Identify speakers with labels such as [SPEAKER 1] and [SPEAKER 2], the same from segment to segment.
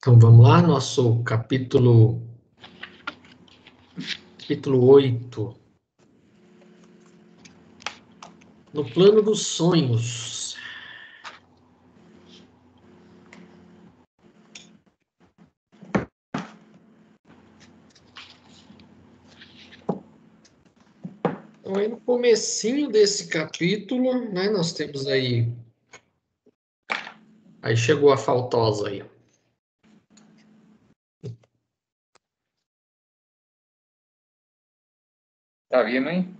[SPEAKER 1] Então vamos lá, nosso capítulo 8. No plano dos sonhos. Então aí no comecinho desse capítulo, né, nós temos aí chegou a faltosa aí.
[SPEAKER 2] Tá vindo, hein?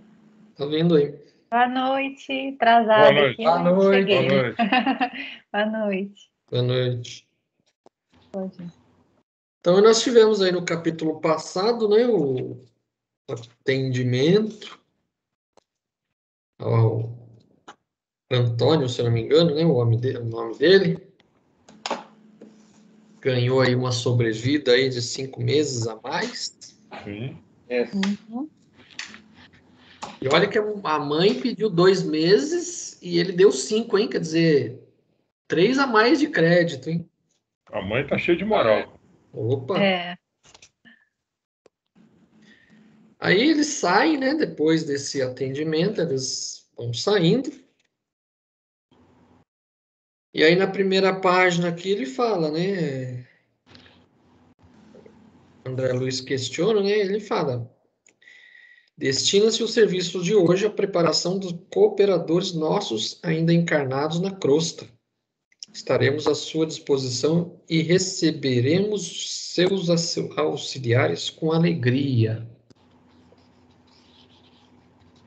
[SPEAKER 1] Tá vendo aí?
[SPEAKER 3] Boa noite, atrasada aqui.
[SPEAKER 2] Boa noite.
[SPEAKER 3] Cheguei.
[SPEAKER 2] Boa noite.
[SPEAKER 3] Boa noite.
[SPEAKER 1] Boa noite.
[SPEAKER 3] Pode.
[SPEAKER 1] Então nós tivemos aí no capítulo passado, né, o atendimento ao Antônio, se eu não me engano, né, o nome dele. Ganhou aí uma sobrevida aí de 5 meses a mais.
[SPEAKER 2] Sim.
[SPEAKER 3] Uhum.
[SPEAKER 1] E olha que a mãe pediu 2 meses e ele deu 5, hein? Quer dizer, 3 a mais de crédito, hein?
[SPEAKER 2] A mãe tá cheia de moral.
[SPEAKER 1] Opa!
[SPEAKER 3] É.
[SPEAKER 1] Aí eles saem, né? Depois desse atendimento, eles vão saindo. E aí na primeira página aqui ele fala, né? André Luiz questiona, né? Ele fala: destina-se o serviço de hoje à preparação dos cooperadores nossos ainda encarnados na crosta. Estaremos à sua disposição e receberemos seus auxiliares com alegria.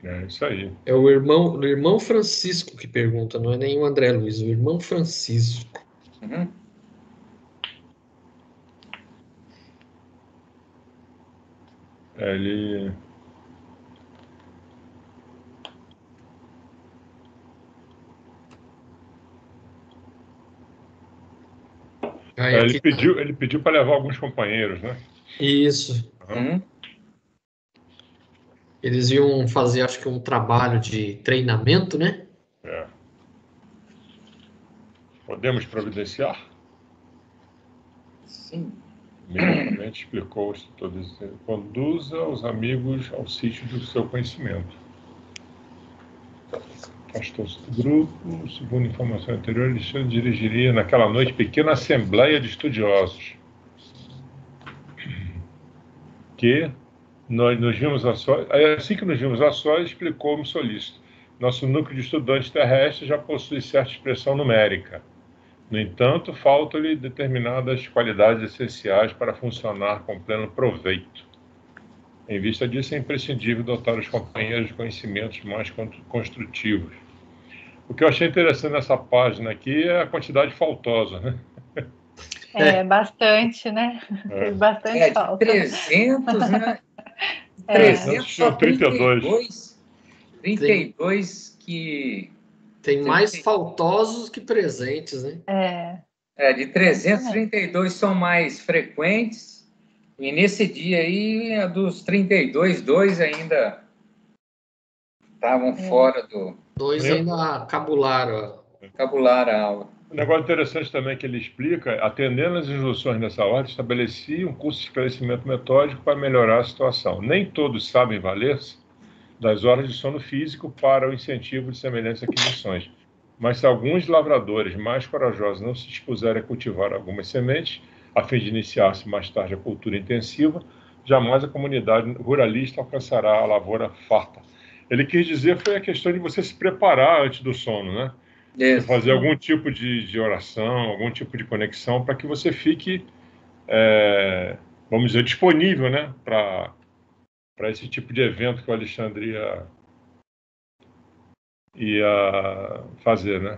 [SPEAKER 2] É isso aí.
[SPEAKER 1] É o irmão Francisco que pergunta, não é nem o André Luiz, o irmão Francisco.
[SPEAKER 2] Uhum. Ele...
[SPEAKER 1] Aí
[SPEAKER 2] ele
[SPEAKER 1] aqui,
[SPEAKER 2] pediu para levar alguns companheiros, né?
[SPEAKER 1] isso.
[SPEAKER 2] Uhum.
[SPEAKER 1] Eles iam fazer, acho que um trabalho de treinamento, né?
[SPEAKER 2] É. Podemos providenciar?
[SPEAKER 4] Sim.
[SPEAKER 2] Imediatamente explicou o instrutor. Conduza os amigos ao sítio do seu conhecimento. Afastou-se do grupo. Segundo informação anterior, Alexandre dirigiria naquela noite pequena assembleia de estudiosos. Que nós nos vimos a sós. Assim que nos vimos a sós, explicou-me solícito. Nosso núcleo de estudantes terrestres já possui certa expressão numérica. No entanto, faltam-lhe determinadas qualidades essenciais para funcionar com pleno proveito. Em vista disso, é imprescindível dotar os companheiros de conhecimentos mais construtivos. O que eu achei interessante nessa página aqui é a quantidade faltosa, né?
[SPEAKER 3] Bastante, né? Fez bastante falta.
[SPEAKER 4] 300, né?
[SPEAKER 2] 300
[SPEAKER 4] só
[SPEAKER 2] 32.
[SPEAKER 4] 32 que...
[SPEAKER 1] Tem mais faltosos que presentes, né?
[SPEAKER 4] de 332 são mais frequentes. E nesse dia aí, dos 32, 2 ainda estavam fora do...
[SPEAKER 1] 2 ainda cabularam.
[SPEAKER 4] Cabularam a aula.
[SPEAKER 2] Um negócio interessante também que ele explica, atendendo às instruções dessa ordem, estabelecia um curso de esclarecimento metódico para melhorar a situação. Nem todos sabem valer-se das horas de sono físico para o incentivo de semelhantes aquisições. Mas se alguns lavradores mais corajosos não se dispuserem a cultivar algumas sementes, a fim de iniciar-se mais tarde a cultura intensiva, jamais a comunidade ruralista alcançará a lavoura farta. Ele quis dizer foi a questão de você se preparar antes do sono, né? Você fazer algum tipo de oração, algum tipo de conexão para que você fique, vamos dizer, disponível, né? Para esse tipo de evento que o Alexandre ia fazer, né?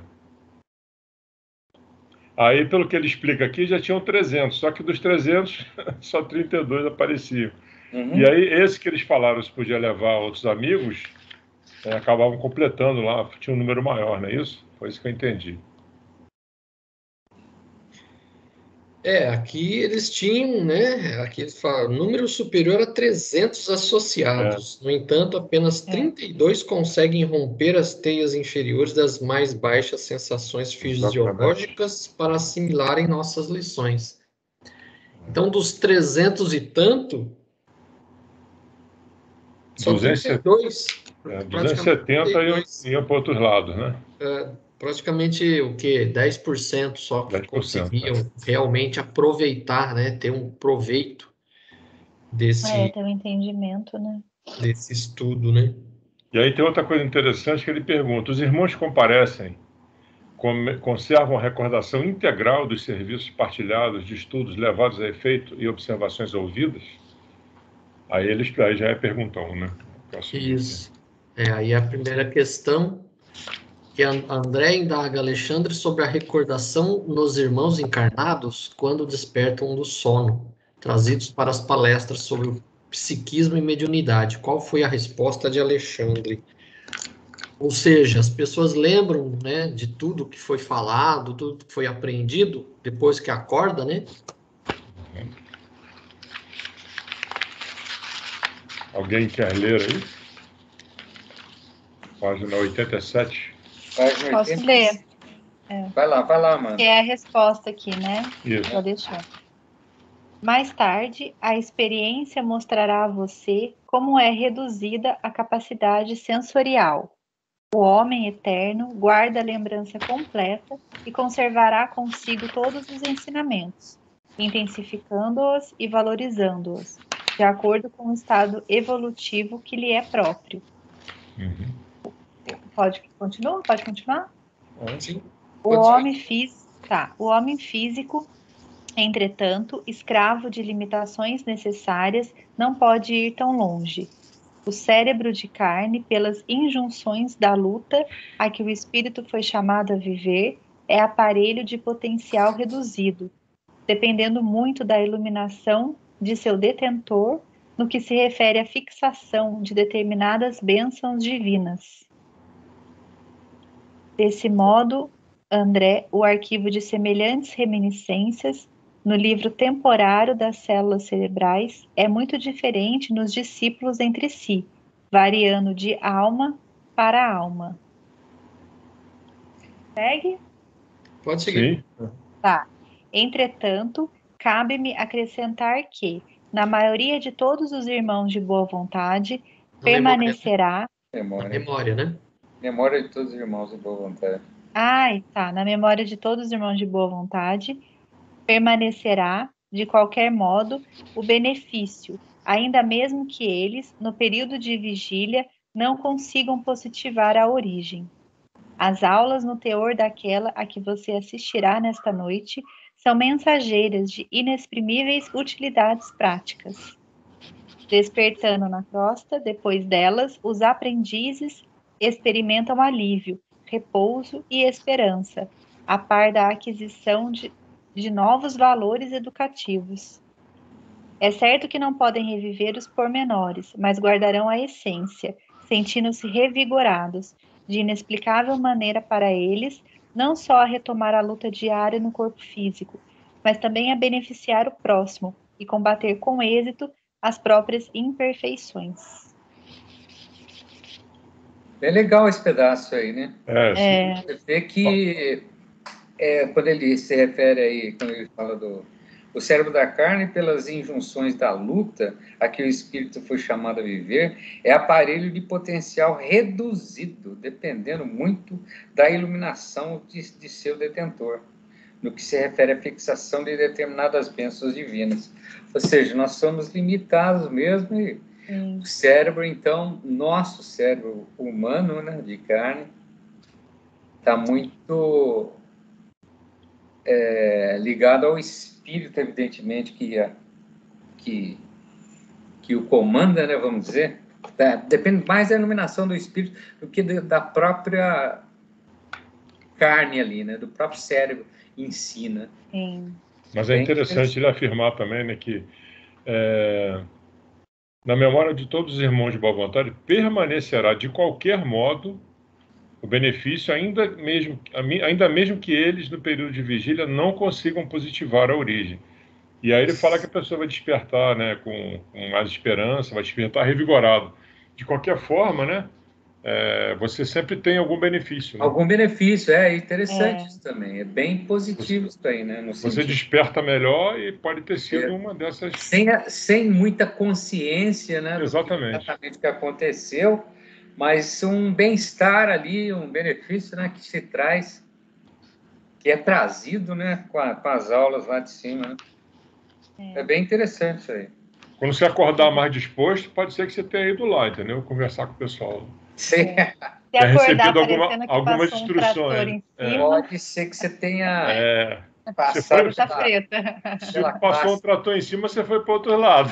[SPEAKER 2] Aí, pelo que ele explica aqui, já tinham 300, só que dos 300, só 32 apareciam.
[SPEAKER 4] Uhum.
[SPEAKER 2] E aí, esse que eles falaram se podia levar outros amigos, acabavam completando lá, tinha um número maior, não é isso? Foi isso que eu entendi.
[SPEAKER 1] Aqui eles tinham, né? Aqui eles falam, número superior a 300 associados. No entanto, apenas 32 conseguem romper as teias inferiores das mais baixas sensações fisiológicas para assimilarem nossas lições. Então, dos 300 e tanto, só 32.
[SPEAKER 2] 270 iam para outros lados, né?
[SPEAKER 1] Praticamente o quê? 10% só que
[SPEAKER 2] 10%,
[SPEAKER 1] conseguiam realmente aproveitar, né? Ter um proveito desse
[SPEAKER 3] ter um entendimento, né?
[SPEAKER 1] desse estudo, né?
[SPEAKER 2] E aí tem outra coisa interessante que ele pergunta: os irmãos que comparecem conservam a recordação integral dos serviços partilhados, de estudos levados a efeito e observações ouvidas? Aí já é perguntão, né?
[SPEAKER 1] Isso. Aí a primeira questão, que André indaga Alexandre sobre a recordação nos irmãos encarnados quando despertam do sono, trazidos para as palestras sobre o psiquismo e mediunidade. Qual foi a resposta de Alexandre? Ou seja, as pessoas lembram, né, de tudo que foi falado, tudo que foi aprendido depois que acorda, né?
[SPEAKER 2] Alguém quer ler aí? Página 87.
[SPEAKER 4] Página
[SPEAKER 3] Posso
[SPEAKER 4] 87.
[SPEAKER 3] ler?
[SPEAKER 4] Vai lá, mano.
[SPEAKER 3] Que é a resposta aqui, né?
[SPEAKER 2] Isso.
[SPEAKER 3] Vou deixar. Mais tarde, a experiência mostrará a você como é reduzida a capacidade sensorial. O homem eterno guarda a lembrança completa e conservará consigo todos os ensinamentos, intensificando-os e valorizando-os, de acordo com o estado evolutivo que lhe é próprio. Pode continuar?
[SPEAKER 1] Sim.
[SPEAKER 3] O homem físico, entretanto, escravo de limitações necessárias, não pode ir tão longe. O cérebro de carne, pelas injunções da luta a que o espírito foi chamado a viver, é aparelho de potencial reduzido, dependendo muito da iluminação de seu detentor no que se refere à fixação de determinadas bênçãos divinas. Desse modo, André, o arquivo de semelhantes reminiscências no livro temporário das células cerebrais é muito diferente nos discípulos entre si, variando de alma para alma. Segue?
[SPEAKER 1] Pode seguir.
[SPEAKER 2] Sim.
[SPEAKER 3] Tá. Entretanto, cabe-me acrescentar que, na maioria de todos os irmãos de boa vontade, permanecerá...
[SPEAKER 1] Memória, né?
[SPEAKER 4] Memória de todos os irmãos de boa vontade.
[SPEAKER 3] Na memória de todos os irmãos de boa vontade, permanecerá, de qualquer modo, o benefício, ainda mesmo que eles, no período de vigília, não consigam positivar a origem. As aulas no teor daquela a que você assistirá nesta noite são mensageiras de inexprimíveis utilidades práticas. Despertando na crosta, depois delas, os aprendizes experimentam alívio, repouso e esperança, a par da aquisição de novos valores educativos. É certo que não podem reviver os pormenores, mas guardarão a essência, sentindo-se revigorados, de inexplicável maneira para eles, não só a retomar a luta diária no corpo físico, mas também a beneficiar o próximo e combater com êxito as próprias imperfeições.
[SPEAKER 4] É legal esse pedaço aí, né?
[SPEAKER 2] Sim.
[SPEAKER 4] Você vê que quando ele se refere aí, quando ele fala do o cérebro da carne, pelas injunções da luta a que o espírito foi chamado a viver, é aparelho de potencial reduzido, dependendo muito da iluminação de seu detentor, no que se refere à fixação de determinadas bênçãos divinas. Ou seja, nós somos limitados mesmo, e o cérebro, então, nosso cérebro humano, né, de carne, está muito ligado ao espírito, evidentemente, que o comanda, né, vamos dizer. Depende mais da iluminação do espírito do que da própria carne ali, né, do próprio cérebro em si, né?
[SPEAKER 3] Sim.
[SPEAKER 2] Mas é interessante ele afirmar também, né, que na memória de todos os irmãos de boa vontade permanecerá de qualquer modo o benefício, ainda mesmo que eles, no período de vigília, não consigam positivar a origem. E aí ele fala que a pessoa vai despertar, né, com mais esperança, vai despertar revigorado. De qualquer forma, né, você sempre tem algum benefício. Né?
[SPEAKER 4] Algum benefício, é interessante isso também. É bem positivo isso aí, né? No
[SPEAKER 2] Você
[SPEAKER 4] sentido.
[SPEAKER 2] desperta melhor e pode ter sido uma dessas...
[SPEAKER 4] Sem muita consciência, né?
[SPEAKER 2] Exatamente.
[SPEAKER 4] Do que exatamente o que aconteceu, mas um bem-estar ali, um benefício, né? Que se traz, que é trazido, né? Com as aulas lá de cima, né? É bem interessante isso aí.
[SPEAKER 2] Quando você acordar mais disposto, pode ser que você tenha ido lá, entendeu? Conversar com o pessoal.
[SPEAKER 4] Sim.
[SPEAKER 3] Se acordar
[SPEAKER 2] recebido
[SPEAKER 3] parecendo que
[SPEAKER 2] algumas
[SPEAKER 3] passou um trator
[SPEAKER 2] instruções.
[SPEAKER 3] em cima,
[SPEAKER 4] Pode ser que você tenha
[SPEAKER 2] Você
[SPEAKER 3] tá preta.
[SPEAKER 2] Se passou um trator em cima, você foi para o outro lado.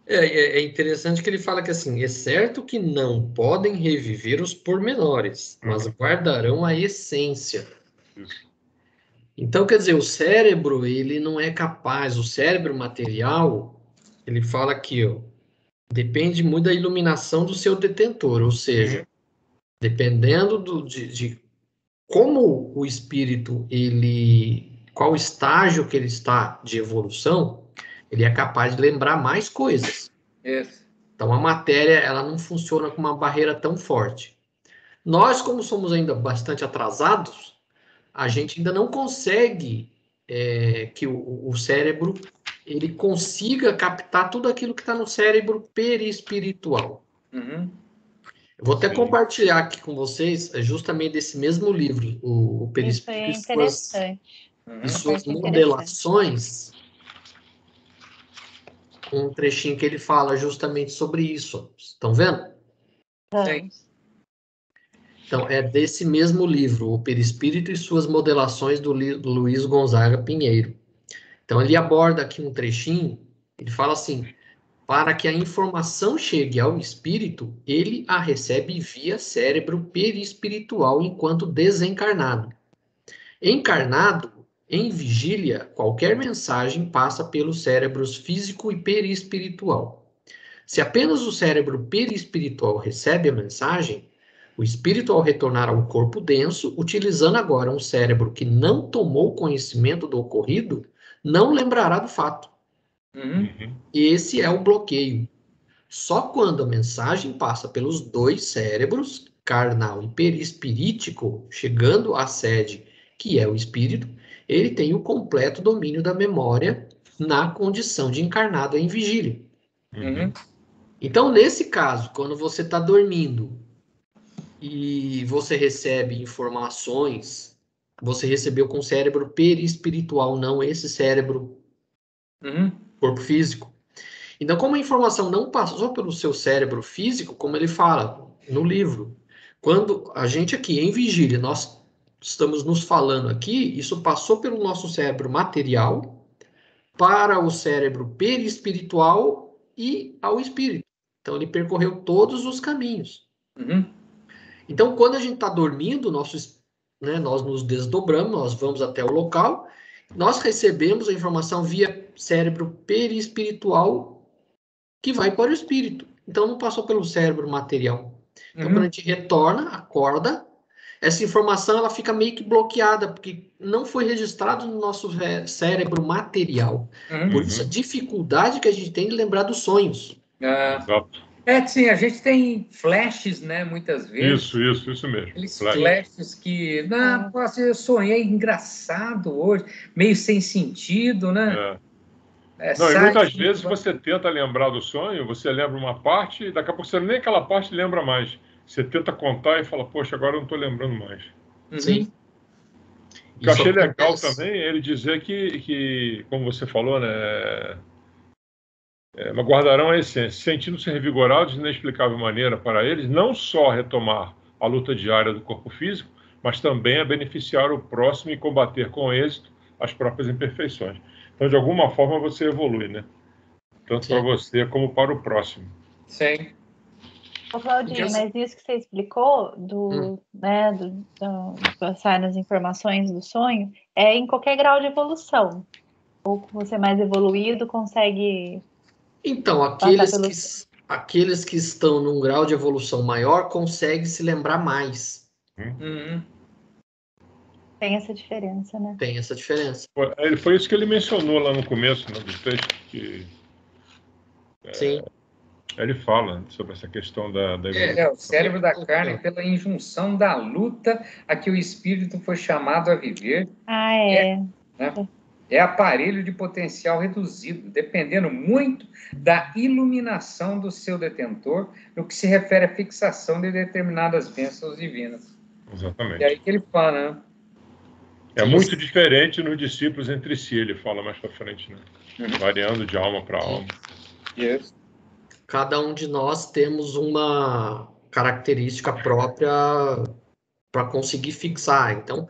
[SPEAKER 1] É interessante que ele fala que assim, é certo que não podem reviver os pormenores, mas guardarão a essência.
[SPEAKER 2] Isso.
[SPEAKER 1] Então, quer dizer, o cérebro, ele não é capaz, o cérebro material, ele fala aqui, ó, depende muito da iluminação do seu detentor, ou seja, dependendo de como o espírito, qual estágio que ele está de evolução, ele é capaz de lembrar mais coisas.
[SPEAKER 4] Isso.
[SPEAKER 1] Então, a matéria, ela não funciona com uma barreira tão forte. Nós, como somos ainda bastante atrasados, a gente ainda não consegue que o cérebro ele consiga captar tudo aquilo que está no cérebro perispiritual.
[SPEAKER 4] Uhum.
[SPEAKER 1] Eu vou até compartilhar aqui com vocês justamente desse mesmo livro, o Perispírito
[SPEAKER 3] Isso é interessante.
[SPEAKER 1] e suas modelações, um trechinho que ele fala justamente sobre isso. Estão vendo?
[SPEAKER 4] Sim.
[SPEAKER 1] Então, é desse mesmo livro, O Perispírito e Suas Modelações, do Luiz Gonzaga Pinheiro. Então, ele aborda aqui um trechinho, ele fala assim, para que a informação chegue ao espírito, ele a recebe via cérebro perispiritual enquanto desencarnado. Encarnado, em vigília, qualquer mensagem passa pelos cérebros físico e perispiritual. Se apenas o cérebro perispiritual recebe a mensagem, o espírito, ao retornar ao corpo denso, utilizando agora um cérebro que não tomou conhecimento do ocorrido, não lembrará do fato. Esse é o bloqueio. Só quando a mensagem passa pelos dois cérebros, carnal e perispirítico, chegando à sede, que é o espírito, ele tem o completo domínio da memória na condição de encarnado em vigília. Então, nesse caso, quando você está dormindo e você recebe informações, você recebeu com o cérebro perispiritual, não esse cérebro corpo físico. Então, como a informação não passou pelo seu cérebro físico, como ele fala no livro, quando a gente aqui em vigília, nós estamos nos falando aqui, isso passou pelo nosso cérebro material para o cérebro perispiritual e ao espírito. Então, ele percorreu todos os caminhos. Então, quando a gente está dormindo, nós nos desdobramos, nós vamos até o local, nós recebemos a informação via cérebro perispiritual que vai para o espírito. Então, não passou pelo cérebro material. Então, quando a gente retorna, acorda, essa informação ela fica meio que bloqueada, porque não foi registrado no nosso cérebro material. Por isso, a dificuldade que a gente tem de lembrar dos sonhos.
[SPEAKER 4] Sim, a gente tem flashes, né, muitas vezes.
[SPEAKER 2] Isso mesmo.
[SPEAKER 4] Aqueles flashes que, eu sonhei engraçado hoje, meio sem sentido, né?
[SPEAKER 2] E muitas vezes você tenta lembrar do sonho, você lembra uma parte, e daqui a pouco você nem aquela parte lembra mais. Você tenta contar e fala, poxa, agora eu não estou lembrando mais.
[SPEAKER 1] Sim.
[SPEAKER 2] O que eu achei legal também é ele dizer que, como você falou, né, guardarão a essência, sentindo-se revigorados de inexplicável maneira para eles, não só retomar a luta diária do corpo físico, mas também a beneficiar o próximo e combater com êxito as próprias imperfeições. Então, de alguma forma, você evolui, né? Tanto para você como para o próximo.
[SPEAKER 4] Sim.
[SPEAKER 3] Ô, Claudinho, mas isso que você explicou passar nas informações do sonho é em qualquer grau de evolução. Ou você mais evoluído consegue.
[SPEAKER 1] Então, aqueles que estão num grau de evolução maior conseguem se lembrar mais.
[SPEAKER 3] Tem essa diferença, né?
[SPEAKER 1] Tem essa diferença.
[SPEAKER 2] Foi isso que ele mencionou lá no começo, né, do texto, que
[SPEAKER 1] Sim.
[SPEAKER 2] Ele fala sobre essa questão da
[SPEAKER 4] o cérebro da carne pela injunção da luta a que o espírito foi chamado a viver. É aparelho de potencial reduzido, dependendo muito da iluminação do seu detentor, no que se refere à fixação de determinadas bênçãos divinas.
[SPEAKER 2] Exatamente.
[SPEAKER 4] E aí que ele fala, né?
[SPEAKER 2] É muito diferente nos discípulos entre si, ele fala mais para frente, né? Variando de alma para alma.
[SPEAKER 4] Isso.
[SPEAKER 1] Cada um de nós temos uma característica própria para conseguir fixar. Então,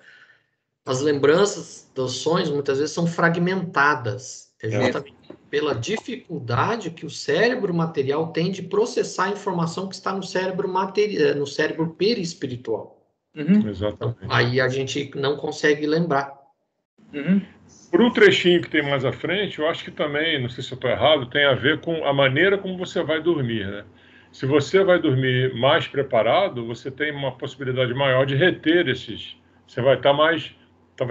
[SPEAKER 1] as lembranças dos sonhos muitas vezes são fragmentadas, justamente pela dificuldade que o cérebro material tem de processar a informação que está no cérebro material, no cérebro perispiritual.
[SPEAKER 2] Exatamente.
[SPEAKER 1] Então, aí a gente não consegue lembrar.
[SPEAKER 2] Por um trechinho que tem mais à frente, eu acho que também, não sei se eu estou errado, tem a ver com a maneira como você vai dormir, né? Se você vai dormir mais preparado, você tem uma possibilidade maior de reter esses. Você vai estar vai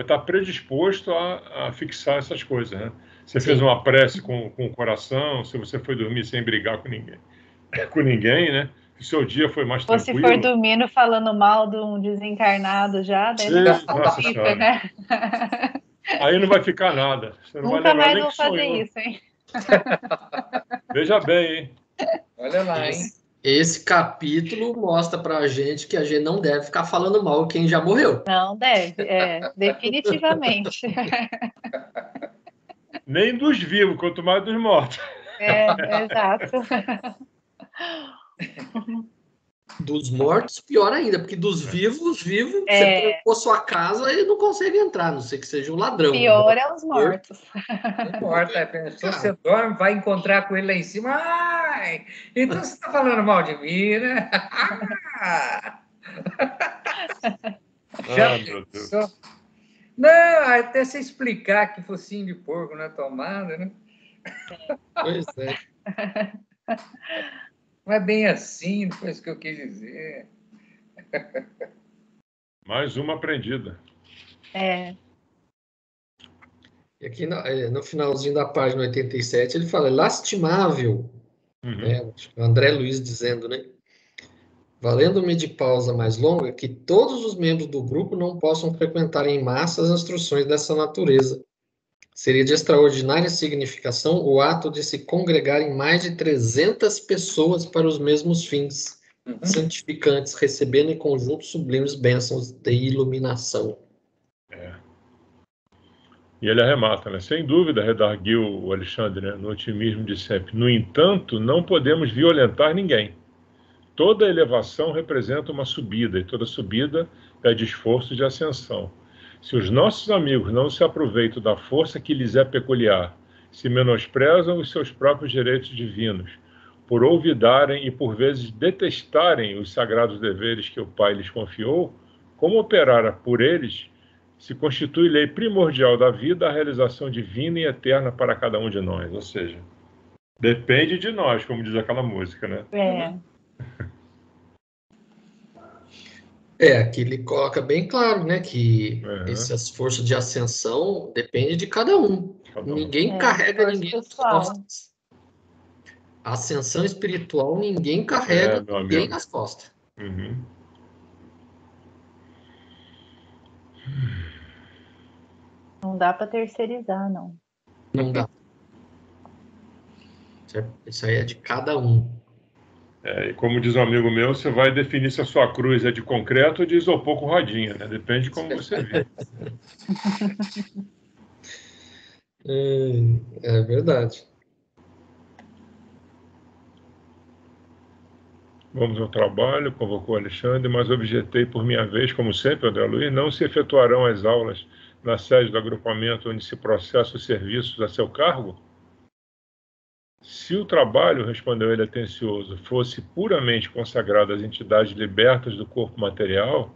[SPEAKER 2] estar predisposto a fixar essas coisas, né? Você fez uma prece com o coração, se você foi dormir sem brigar com ninguém, né? O seu dia foi mais tranquilo.
[SPEAKER 3] Ou se for dormindo falando mal de um desencarnado já, daí não complica, né?
[SPEAKER 2] Aí não vai ficar nada. Você não
[SPEAKER 3] Nunca
[SPEAKER 2] vai
[SPEAKER 3] mais
[SPEAKER 2] nem
[SPEAKER 3] vou
[SPEAKER 2] que
[SPEAKER 3] fazer
[SPEAKER 2] sonhou.
[SPEAKER 3] isso, hein?
[SPEAKER 2] Veja bem, hein?
[SPEAKER 4] Olha lá, hein?
[SPEAKER 1] Esse capítulo mostra pra gente que a gente não deve ficar falando mal quem já morreu.
[SPEAKER 3] Não deve, definitivamente.
[SPEAKER 2] Nem dos vivos, quanto mais dos mortos.
[SPEAKER 3] Exato.
[SPEAKER 1] Dos mortos, pior ainda, porque dos vivos, você trancou sua casa e não consegue entrar, a não ser que seja um ladrão.
[SPEAKER 3] Pior é os mortos.
[SPEAKER 4] Não importa, se você dorme, vai encontrar com ele lá em cima. Ai, então você está falando mal de mim, né? Já pensou? Não, até você explicar que focinho de porco na tomada, né?
[SPEAKER 1] Pois é.
[SPEAKER 4] Não é bem assim, não foi isso que eu quis dizer.
[SPEAKER 2] Mais uma aprendida.
[SPEAKER 1] E aqui no finalzinho da página 87, ele fala, lastimável, né? André Luiz dizendo, né? Valendo-me de pausa mais longa, que todos os membros do grupo não possam frequentar em massa as instruções dessa natureza. Seria de extraordinária significação o ato de se congregarem mais de 300 pessoas para os mesmos fins, santificantes, recebendo em conjunto sublimes bênçãos de iluminação.
[SPEAKER 2] E ele arremata, né? Sem dúvida, redarguiu o Alexandre, né? No otimismo de sempre. No entanto, não podemos violentar ninguém. Toda elevação representa uma subida, e toda subida é de esforço de ascensão. Se os nossos amigos não se aproveitam da força que lhes é peculiar, se menosprezam os seus próprios direitos divinos, por olvidarem e por vezes detestarem os sagrados deveres que o Pai lhes confiou, como operar por eles se constitui lei primordial da vida a realização divina e eterna para cada um de nós. Ou seja, depende de nós, como diz aquela música, né?
[SPEAKER 1] Aqui ele coloca bem claro, né, que esse esforço de ascensão depende de cada um. Ninguém carrega ninguém nas costas. A ascensão espiritual, ninguém carrega ninguém nas costas.
[SPEAKER 3] Não dá para terceirizar, não.
[SPEAKER 1] Não dá. Isso aí é de cada um.
[SPEAKER 2] E como diz um amigo meu, você vai definir se a sua cruz é de concreto ou de isopor com rodinha, né? Depende de como você vê.
[SPEAKER 1] É verdade.
[SPEAKER 2] Vamos ao trabalho, convocou Alexandre, mas objetei por minha vez, como sempre, André Luiz, não se efetuarão as aulas na sede do agrupamento onde se processa os serviços a seu cargo? Se o trabalho, respondeu ele atencioso, fosse puramente consagrado às entidades libertas do corpo material,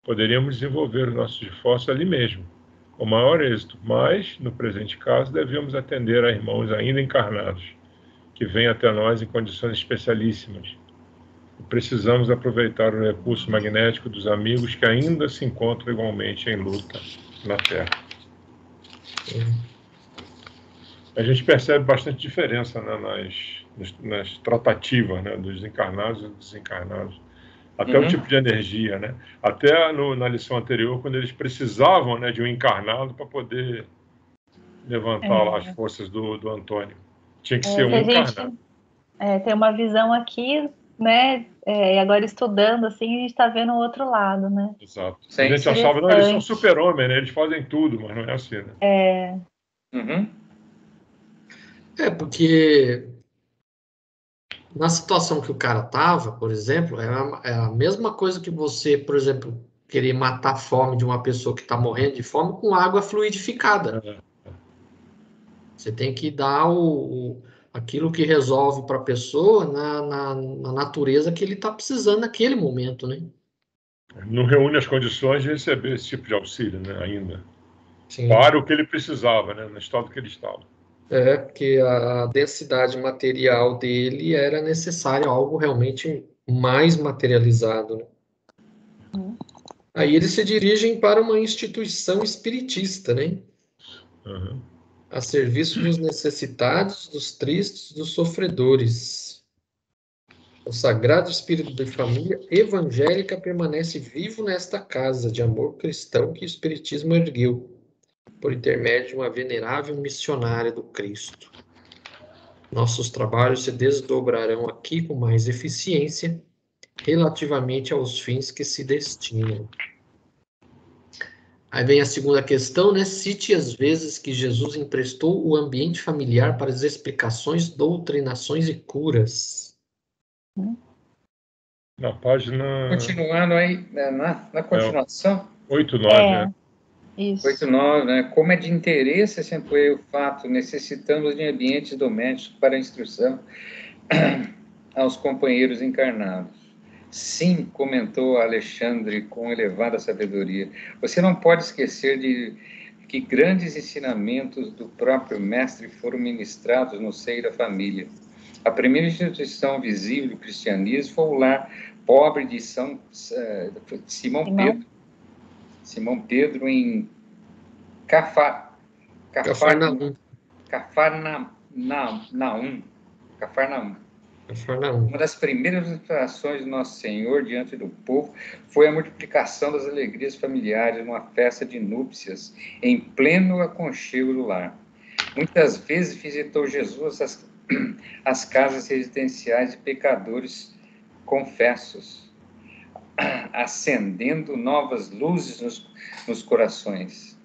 [SPEAKER 2] poderíamos desenvolver os nossos esforços ali mesmo, com maior êxito, mas, no presente caso, devemos atender a irmãos ainda encarnados, que vêm até nós em condições especialíssimas. E precisamos aproveitar o recurso magnético dos amigos que ainda se encontram igualmente em luta na Terra. A gente percebe bastante diferença, né, nas tratativas, né, dos encarnados e dos desencarnados. Até o tipo de energia, né? Até na lição anterior, quando eles precisavam, né, de um encarnado para poder levantar lá as forças do Antônio. Tinha que ser um encarnado.
[SPEAKER 3] Tem uma visão aqui, né? E agora estudando, assim, a gente está vendo o outro lado, né?
[SPEAKER 2] Exato.
[SPEAKER 4] Sim,
[SPEAKER 2] a gente achava, não, eles são super-homem, né? Eles fazem tudo, mas não é assim, né?
[SPEAKER 1] Porque na situação que o cara tava, por exemplo, é a mesma coisa que você, por exemplo, querer matar a fome de uma pessoa que está morrendo de fome com água fluidificada. Você tem que dar aquilo que resolve para a pessoa na natureza que ele está precisando naquele momento, né?
[SPEAKER 2] Não reúne as condições de receber esse tipo de auxílio, né, ainda.
[SPEAKER 1] Sim.
[SPEAKER 2] Para o que ele precisava, né, no estado que ele estava.
[SPEAKER 1] Porque a densidade material dele era necessário algo realmente mais materializado, né? Aí eles se dirigem para uma instituição espiritista, né? A serviço dos necessitados, dos tristes, dos sofredores. O Sagrado Espírito de Família Evangélica permanece vivo nesta casa de amor cristão que o Espiritismo ergueu, por intermédio de uma venerável missionária do Cristo. Nossos trabalhos se desdobrarão aqui com mais eficiência relativamente aos fins que se destinam. Aí vem a segunda questão, né? Cite as vezes que Jesus emprestou o ambiente familiar para as explicações, doutrinações e curas.
[SPEAKER 2] Na página...
[SPEAKER 4] Continuando aí, na continuação...
[SPEAKER 2] 8, 9, né?
[SPEAKER 3] Isso.
[SPEAKER 4] 8, 9, né? Como é de interesse acentuei o fato, necessitamos de ambientes domésticos para a instrução aos companheiros encarnados. Sim, comentou Alexandre com elevada sabedoria. Você não pode esquecer de que grandes ensinamentos do próprio mestre foram ministrados no seio da família. A primeira instituição visível do cristianismo foi o lar pobre de Simão Pedro em Cafarnaum. Uma das primeiras inspirações de Nosso Senhor diante do povo foi a multiplicação das alegrias familiares numa festa de núpcias em pleno aconchego do lar. Muitas vezes visitou Jesus as casas residenciais de pecadores confessos, acendendo novas luzes nos corações.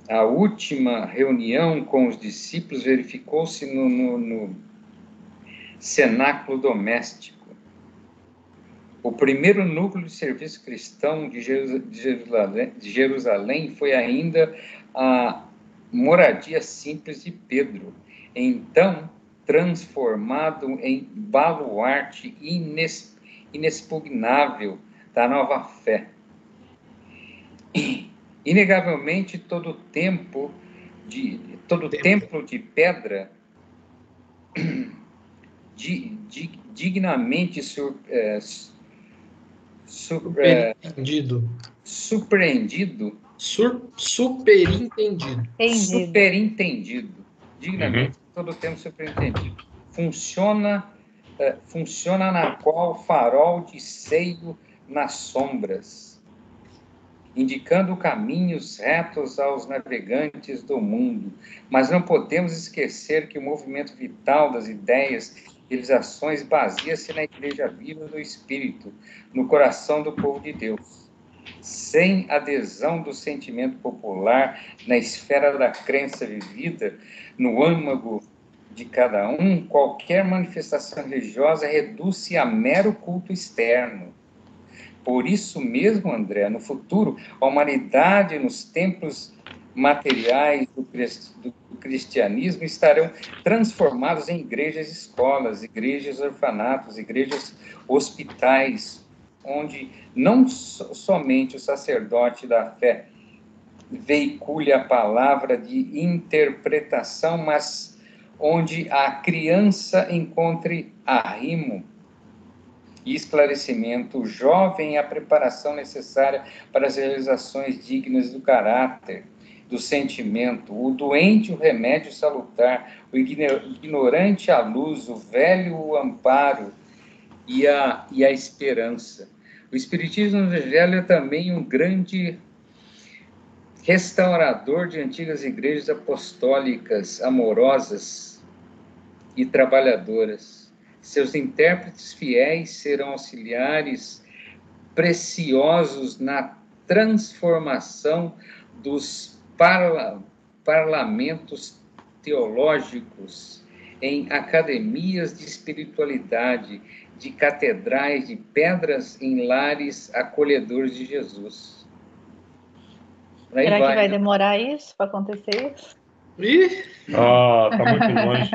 [SPEAKER 4] A última reunião com os discípulos verificou-se no cenáculo doméstico. O primeiro núcleo de serviço cristão de Jerusalém foi ainda a moradia simples de Pedro, então transformado em baluarte inexpugnável da nova fé. Inegavelmente, todo templo de pedra dignamente
[SPEAKER 1] superintendido.
[SPEAKER 4] Dignamente, todo tempo superintendido. Funciona na qual farol de seio nas sombras, indicando caminhos retos aos navegantes do mundo. Mas não podemos esquecer que o movimento vital das ideias e realizações baseia-se na Igreja Viva do Espírito, no coração do povo de Deus. Sem adesão do sentimento popular na esfera da crença vivida, no âmago de cada um, qualquer manifestação religiosa reduz-se a mero culto externo. Por isso mesmo, André, no futuro, a humanidade nos templos materiais do cristianismo estarão transformados em igrejas escolas, igrejas orfanatos, igrejas hospitais, onde não somente o sacerdote da fé veicule a palavra de interpretação, mas onde a criança encontre arrimo e esclarecimento, o jovem a preparação necessária para as realizações dignas do caráter do sentimento, o doente o remédio salutar, o ignorante a luz, o velho o amparo e a esperança. O Espiritismo no Evangelho é também um grande restaurador de antigas igrejas apostólicas, amorosas e trabalhadoras. Seus intérpretes fiéis serão auxiliares preciosos na transformação dos parlamentos teológicos em academias de espiritualidade, de catedrais, de pedras em lares acolhedores de Jesus. Aí
[SPEAKER 3] Será que vai
[SPEAKER 4] né?
[SPEAKER 3] demorar isso para acontecer isso?
[SPEAKER 1] Ih,
[SPEAKER 2] Tá muito longe.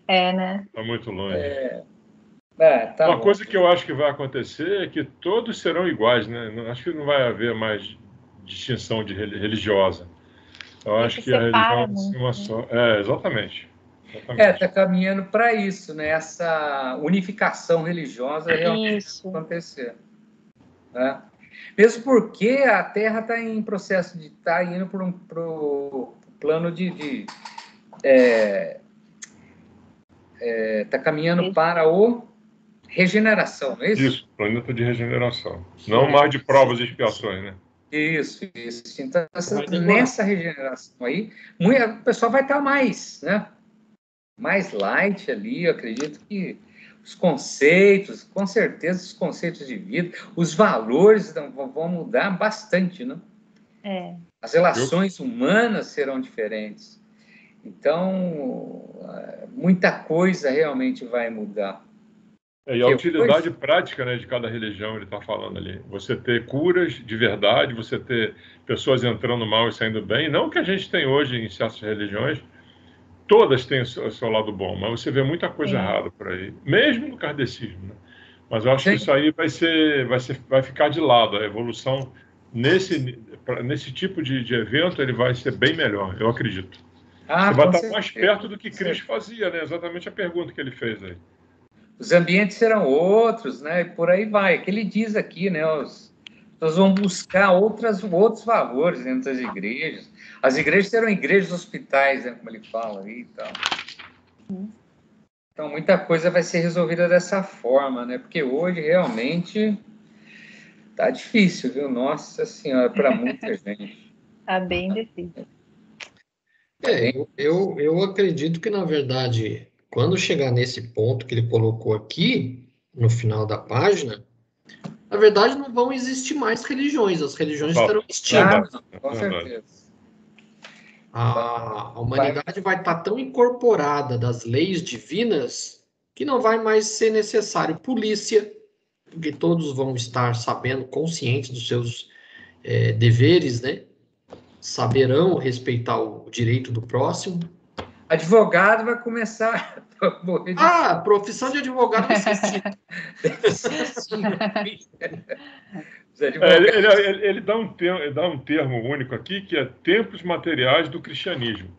[SPEAKER 3] Né?
[SPEAKER 2] Tá muito longe.
[SPEAKER 4] Tá
[SPEAKER 2] Uma
[SPEAKER 4] bom.
[SPEAKER 2] coisa que eu acho que vai acontecer é que todos serão iguais, né? Acho que não vai haver mais distinção religiosa. Eu acho que a religião vai ser uma só. Exatamente.
[SPEAKER 4] Está caminhando para isso, né? Essa unificação religiosa realmente vai acontecer. Né? Mesmo porque a Terra está em processo de estar indo para o plano está caminhando para o regeneração, não é isso?
[SPEAKER 2] Isso, planeta de regeneração. Não mais de provas e expiações, né?
[SPEAKER 4] Isso. Então, nessa regeneração aí, o pessoal vai estar mais, né? Mais light ali, eu acredito que os conceitos, com certeza os conceitos de vida, os valores vão mudar bastante, né? As relações humanas serão diferentes. Então, muita coisa realmente vai mudar.
[SPEAKER 2] E a utilidade prática, né, de cada religião, ele está falando ali. Você ter curas de verdade, você ter pessoas entrando mal e saindo bem. Não que a gente tem hoje em certas religiões, todas têm o seu lado bom, mas você vê muita coisa errada por aí, mesmo no kardecismo, né? Mas eu acho que isso aí vai ficar de lado. A evolução nesse tipo de evento ele vai ser bem melhor, eu acredito. Você vai estar mais perto do que Cristo fazia, né? Exatamente a pergunta que ele fez aí.
[SPEAKER 4] Os ambientes serão outros, né? E por aí vai. Que ele diz aqui, né? Nós vamos buscar outros valores dentro das igrejas. As igrejas serão igrejas hospitais, né? Como ele fala aí e tal. Então, muita coisa vai ser resolvida dessa forma, né? Porque hoje, realmente, tá difícil, viu? Nossa Senhora, para muita gente.
[SPEAKER 3] Tá bem difícil.
[SPEAKER 1] Eu acredito que, na verdade, quando chegar nesse ponto que ele colocou aqui, no final da página, na verdade não vão existir mais religiões, as religiões estarão extintas.
[SPEAKER 4] Com certeza.
[SPEAKER 1] A humanidade vai estar tão incorporada das leis divinas que não vai mais ser necessário polícia, porque todos vão estar sabendo, conscientes dos seus deveres, né? Saberão respeitar o direito do próximo.
[SPEAKER 4] Advogado vai começar a morrer de...
[SPEAKER 1] A profissão de advogado vai ser
[SPEAKER 2] ele dá um termo único aqui, que é templos materiais do cristianismo.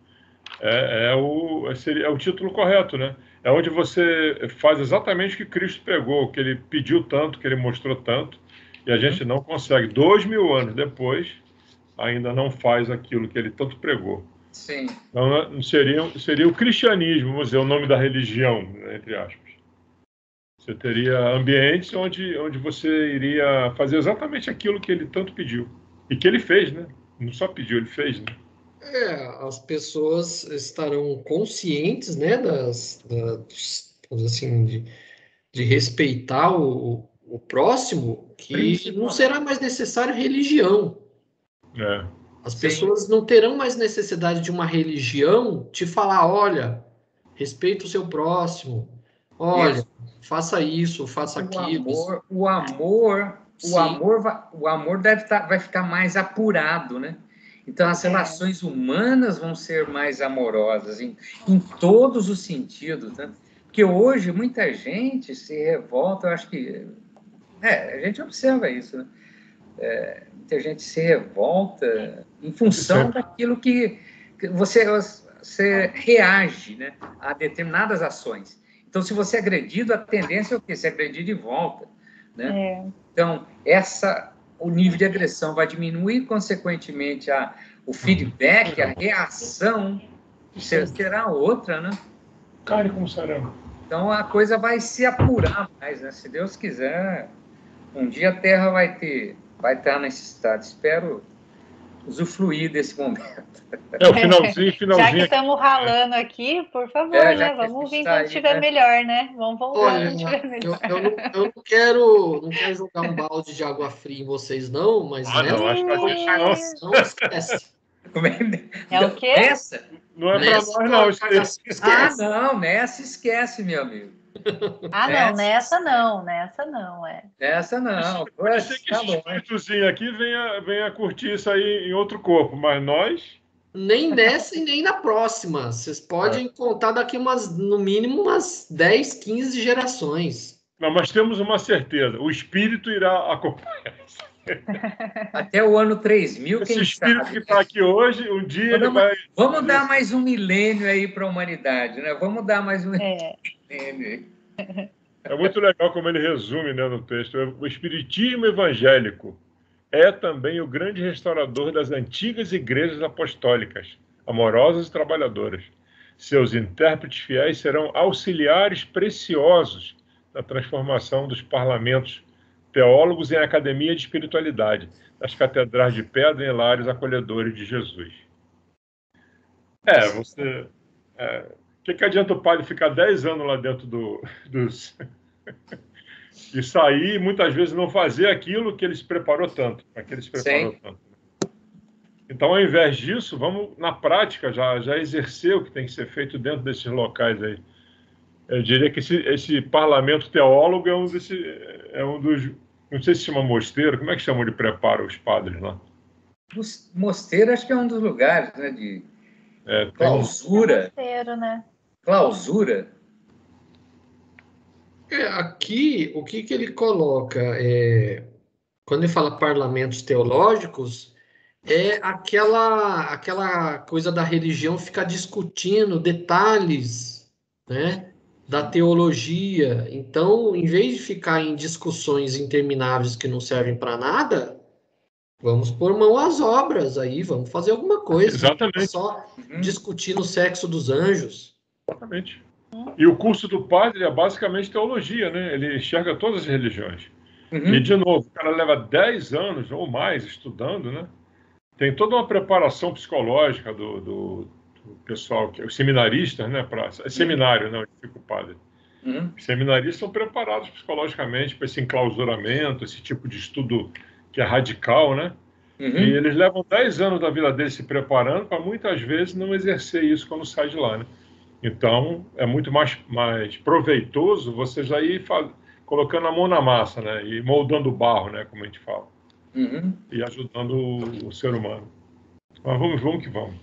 [SPEAKER 2] É o título correto, né? É onde você faz exatamente o que Cristo pregou, que ele pediu tanto, que ele mostrou tanto, e a gente não consegue. 2000 anos depois, ainda não faz aquilo que ele tanto pregou.
[SPEAKER 4] Sim.
[SPEAKER 2] Então, seria o cristianismo, vamos dizer, o nome da religião, né, entre aspas. Você teria ambientes onde você iria fazer exatamente aquilo que ele tanto pediu. E que ele fez, né? Não só pediu, ele fez, né?
[SPEAKER 1] As pessoas estarão conscientes, né, assim, de respeitar o próximo, que não será mais necessário religião. As pessoas não terão mais necessidade de uma religião te falar, olha, respeita o seu próximo, olha, faça isso, faça aquilo.
[SPEAKER 4] O amor vai ficar mais apurado, né? Então, as relações humanas vão ser mais amorosas em todos os sentidos, né? Porque hoje muita gente se revolta, eu acho que... a gente observa isso, né? Muita gente se revolta em função daquilo que você reage, né, a determinadas ações. Então, se você é agredido, a tendência é o quê? Se agredir de volta, né? Então, o nível de agressão vai diminuir, consequentemente, o feedback, a reação será outra, né?
[SPEAKER 2] Carne como sarama.
[SPEAKER 4] Então, a coisa vai se apurar mais, né? Se Deus quiser, um dia a Terra vai estar nesse estado. Espero usufruir desse momento.
[SPEAKER 2] O finalzinho.
[SPEAKER 3] Já que estamos ralando aqui, por favor, né? Vamos vir quando estiver melhor, né? Vamos voltar quando estiver melhor.
[SPEAKER 1] Eu não quero jogar um balde de água fria em vocês, não, mas
[SPEAKER 3] não
[SPEAKER 1] esquece.
[SPEAKER 3] É o quê?
[SPEAKER 4] Essa?
[SPEAKER 2] Não é para nós, não. Esquece.
[SPEAKER 4] Não, nessa esquece, meu amigo.
[SPEAKER 3] Nessa não.
[SPEAKER 4] Essa não.
[SPEAKER 2] Pode ser que esse espíritozinho aqui venha curtir isso aí em outro corpo, mas nós...
[SPEAKER 1] Nem nessa e nem na próxima. Vocês podem contar daqui no mínimo umas 10, 15 gerações.
[SPEAKER 2] Não, mas temos uma certeza. O espírito irá acompanhar.
[SPEAKER 4] Até o ano 3000,
[SPEAKER 2] Esse espírito que está aqui hoje, um dia ele vai...
[SPEAKER 4] Vamos dar mais um milênio aí para a humanidade, né? Vamos dar mais um milênio aí.
[SPEAKER 2] É muito legal como ele resume, né, no texto. O espiritismo evangélico é também o grande restaurador das antigas igrejas apostólicas, amorosas e trabalhadoras. Seus intérpretes fiéis serão auxiliares preciosos na transformação dos parlamentos teólogos em academia de espiritualidade, das catedrais de pedra em lares acolhedores de Jesus. O que adianta o padre ficar 10 anos lá dentro dos... e sair, muitas vezes, não fazer aquilo que ele se preparou tanto. Então, ao invés disso, vamos, na prática, já exercer o que tem que ser feito dentro desses locais aí. Eu diria que esse parlamento teólogo é um dos... Não sei se chama mosteiro. Como é que chamam de preparo os padres lá?
[SPEAKER 4] Mosteiro, acho que é um dos lugares, né? De clausura.
[SPEAKER 3] Mosteiro, né?
[SPEAKER 4] Clausura.
[SPEAKER 1] Aqui, o que ele coloca? Quando ele fala parlamentos teológicos, é aquela coisa da religião ficar discutindo detalhes, né, da teologia. Então, em vez de ficar em discussões intermináveis que não servem para nada, vamos pôr mão às obras aí, vamos fazer alguma coisa.
[SPEAKER 2] Exatamente.
[SPEAKER 1] Não é só discutir o sexo dos anjos.
[SPEAKER 2] Exatamente. E o curso do padre é basicamente teologia, né? Ele enxerga todas as religiões. E, de novo, o cara leva 10 anos ou mais estudando, né? Tem toda uma preparação psicológica do pessoal, os seminaristas, né? Seminário, né? Onde fica o padre. Os seminaristas são preparados psicologicamente para esse enclausuramento, esse tipo de estudo que é radical, né? E eles levam 10 anos da vida deles se preparando para muitas vezes não exercer isso quando sai de lá, né? Então, é muito mais proveitoso você já ir colocando a mão na massa, né? E moldando o barro, né? Como a gente fala. E ajudando o ser humano. Mas vamos que vamos.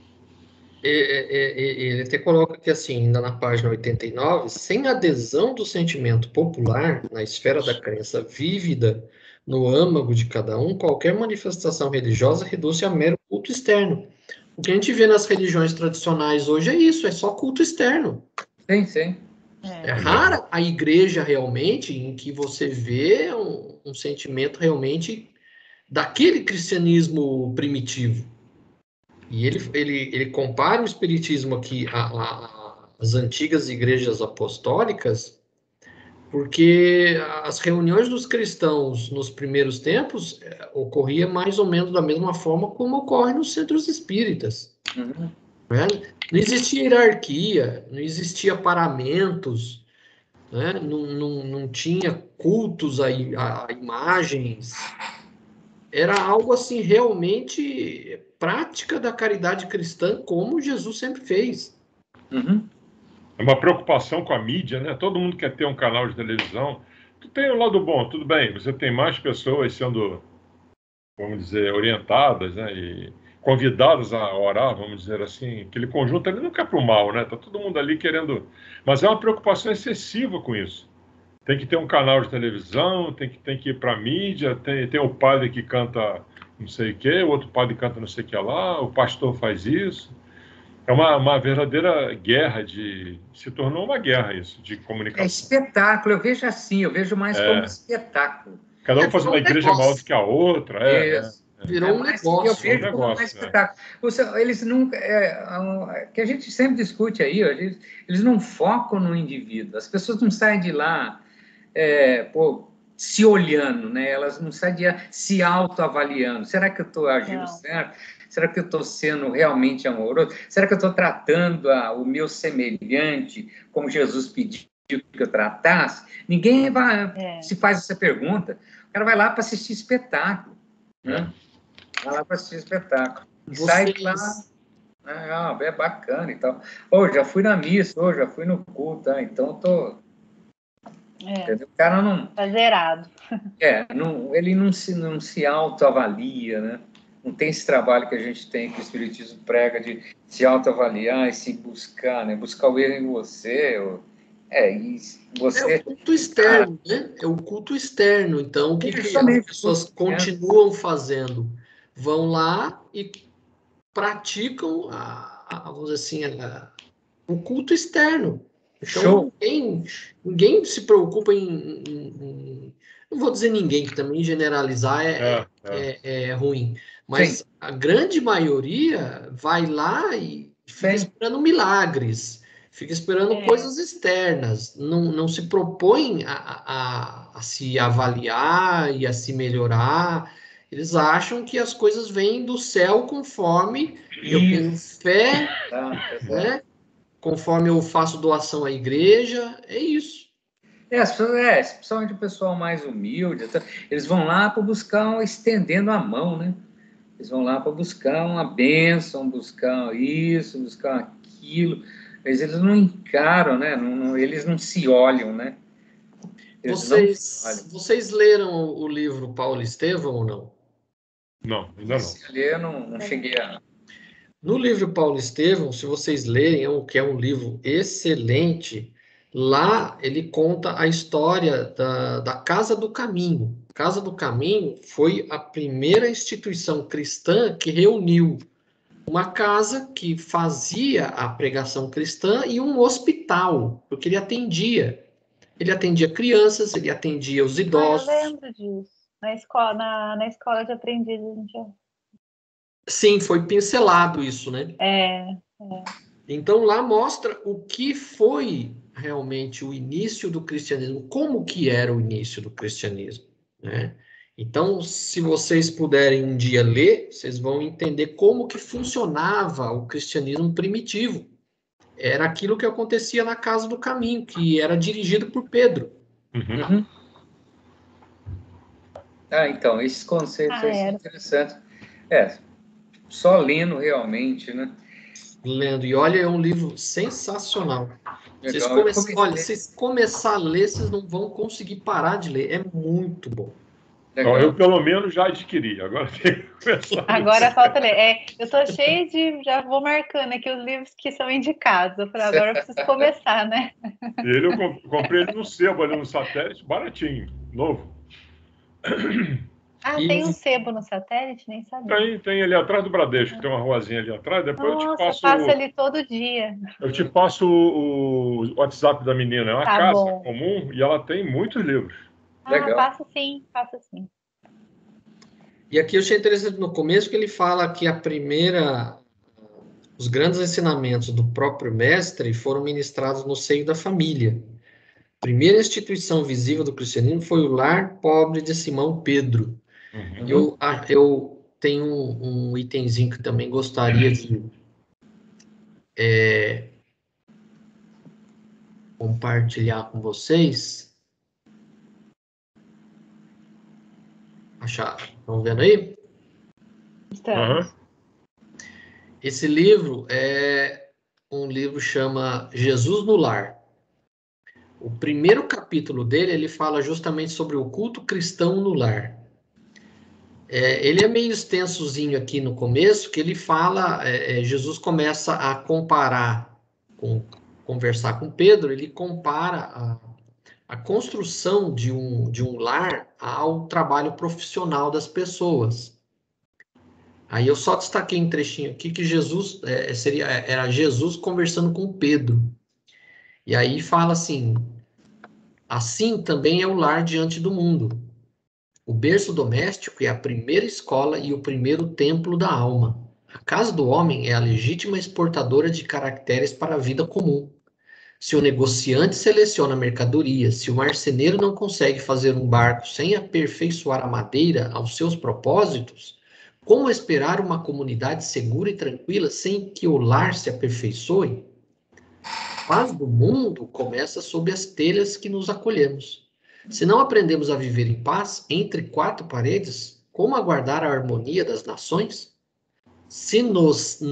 [SPEAKER 1] Ele até coloca que, assim, ainda na página 89, sem adesão do sentimento popular na esfera da crença vívida no âmago de cada um, qualquer manifestação religiosa reduz-se a mero culto externo. O que a gente vê nas religiões tradicionais hoje é isso, é só culto externo.
[SPEAKER 4] Sim.
[SPEAKER 1] É rara a igreja realmente em que você vê um sentimento realmente daquele cristianismo primitivo. E ele compara o espiritismo aqui às antigas igrejas apostólicas, porque as reuniões dos cristãos nos primeiros tempos ocorria mais ou menos da mesma forma como ocorre nos centros espíritas. Né? Não existia hierarquia, não existia paramentos, né? Não tinha cultos a imagens. Era algo assim realmente prática da caridade cristã, como Jesus sempre fez.
[SPEAKER 2] É uma preocupação com a mídia, né? Todo mundo quer ter um canal de televisão. Tu tem um lado bom, tudo bem. Você tem mais pessoas sendo, vamos dizer, orientadas, né? E convidadas a orar, vamos dizer assim. Aquele conjunto ali não quer para o mal, né? Tá todo mundo ali querendo... Mas é uma preocupação excessiva com isso. Tem que ter um canal de televisão, tem que ir para a mídia, tem o padre que canta não sei o quê, o outro padre canta não sei o que lá, o pastor faz isso. É uma verdadeira guerra se tornou uma guerra isso, de comunicação.
[SPEAKER 4] É espetáculo, eu vejo assim, eu vejo mais como espetáculo.
[SPEAKER 2] Cada um fazendo uma igreja maior do que a outra.
[SPEAKER 4] Isso.
[SPEAKER 1] Virou um negócio.
[SPEAKER 4] Eu vejo como mais espetáculo. Eles nunca... que a gente sempre discute aí, eles não focam no indivíduo. As pessoas não saem de lá se olhando, né? Elas não saem de lá se autoavaliando. Será que eu estou agindo certo? Será que eu estou sendo realmente amoroso? Será que eu estou tratando o meu semelhante como Jesus pediu que eu tratasse? Ninguém se faz essa pergunta. O cara vai lá para assistir espetáculo, né? Vai lá para assistir espetáculo. E sai de lá, é bacana e tal. Já fui na missa, já fui no culto, tá? Então tô... Entendeu? O cara não...
[SPEAKER 3] Tá zerado.
[SPEAKER 4] Ele não se autoavalia, né? Não tem esse trabalho que a gente tem, que o Espiritismo prega, de se autoavaliar e se buscar, né? Buscar o erro em você. Você...
[SPEAKER 1] É o culto externo, né? É o culto externo. Então, o que as pessoas continuam fazendo? Vão lá e praticam, vamos dizer assim, o culto externo. Então, ninguém se preocupa em... Não vou dizer ninguém, que também generalizar é ruim. Mas a grande maioria vai lá e fica esperando milagres. Fica esperando coisas externas. Não se propõe a se avaliar e a se melhorar. Eles acham que as coisas vêm do céu conforme eu tenho fé, né? Conforme eu faço doação à igreja, é isso.
[SPEAKER 4] As pessoas, principalmente o pessoal mais humilde, eles vão lá para buscar, estendendo a mão, né? Eles vão lá para buscar uma bênção, buscar isso, buscar aquilo. Eles não encaram, né? Eles não se olham, né?
[SPEAKER 1] Vocês leram o livro Paulo Estevão ou não?
[SPEAKER 2] Não, ainda não.
[SPEAKER 4] Eu não cheguei a...
[SPEAKER 1] No livro Paulo Estevão, se vocês lerem, que é um livro excelente, lá ele conta a história da Casa do Caminho. Casa do Caminho foi a primeira instituição cristã que reuniu uma casa que fazia a pregação cristã e um hospital, porque ele atendia. Ele atendia crianças, ele atendia os idosos.
[SPEAKER 3] Eu lembro disso. Na escola de aprendizes a gente...
[SPEAKER 1] Sim, foi pincelado isso, né? Então lá mostra o que foi realmente o início do cristianismo, como que era o início do cristianismo, né? Então, se vocês puderem um dia ler, vocês vão entender como que funcionava o cristianismo primitivo. Era aquilo que acontecia na Casa do Caminho, que era dirigido por Pedro.
[SPEAKER 4] Uhum. Então, esses conceitos aí são interessantes. Só lendo realmente, né?
[SPEAKER 1] Lendo. E olha, é um livro sensacional. Vocês começar a ler, vocês não vão conseguir parar de ler. É muito bom.
[SPEAKER 2] Eu, pelo menos, já adquiri. Agora tem que começar.
[SPEAKER 3] Agora falta ler. Eu tô cheia de... Já vou marcando aqui os livros que são indicados. Eu falei, agora eu preciso começar, né?
[SPEAKER 2] Ele eu comprei ele no sebo, ali no Satélite, baratinho, novo.
[SPEAKER 3] Tem um sebo no Satélite? Nem sabia.
[SPEAKER 2] Tem ali atrás do Bradesco, tem uma ruazinha ali atrás. Depois eu te passo.
[SPEAKER 3] Eu passo ali todo dia.
[SPEAKER 2] Eu te passo o WhatsApp da menina. É uma casa comum e ela tem muitos livros.
[SPEAKER 3] Legal. Passa sim.
[SPEAKER 1] E aqui eu achei interessante no começo que ele fala que os grandes ensinamentos do próprio mestre foram ministrados no seio da família. A primeira instituição visível do cristianismo foi o lar pobre de Simão Pedro. Eu tenho um itemzinho que também gostaria de compartilhar com vocês. Estão vendo aí?
[SPEAKER 3] Estamos.
[SPEAKER 1] Esse livro é um livro que chama Jesus no Lar. O primeiro capítulo dele, ele fala justamente sobre o culto cristão no lar. Ele é meio extensozinho aqui no começo, que ele fala, Jesus começa a comparar, conversar com Pedro, ele compara a construção de um lar ao trabalho profissional das pessoas. Aí eu só destaquei um trechinho aqui que Jesus era Jesus conversando com Pedro. E aí fala assim também é o lar diante do mundo. O berço doméstico é a primeira escola e o primeiro templo da alma. A casa do homem é a legítima exportadora de caracteres para a vida comum. Se o negociante seleciona mercadorias, se o marceneiro não consegue fazer um barco sem aperfeiçoar a madeira aos seus propósitos, como esperar uma comunidade segura e tranquila sem que o lar se aperfeiçoe? A paz do mundo começa sob as telhas que nos acolhemos. Se não aprendemos a viver em paz entre quatro paredes, como aguardar a harmonia das nações? Se nós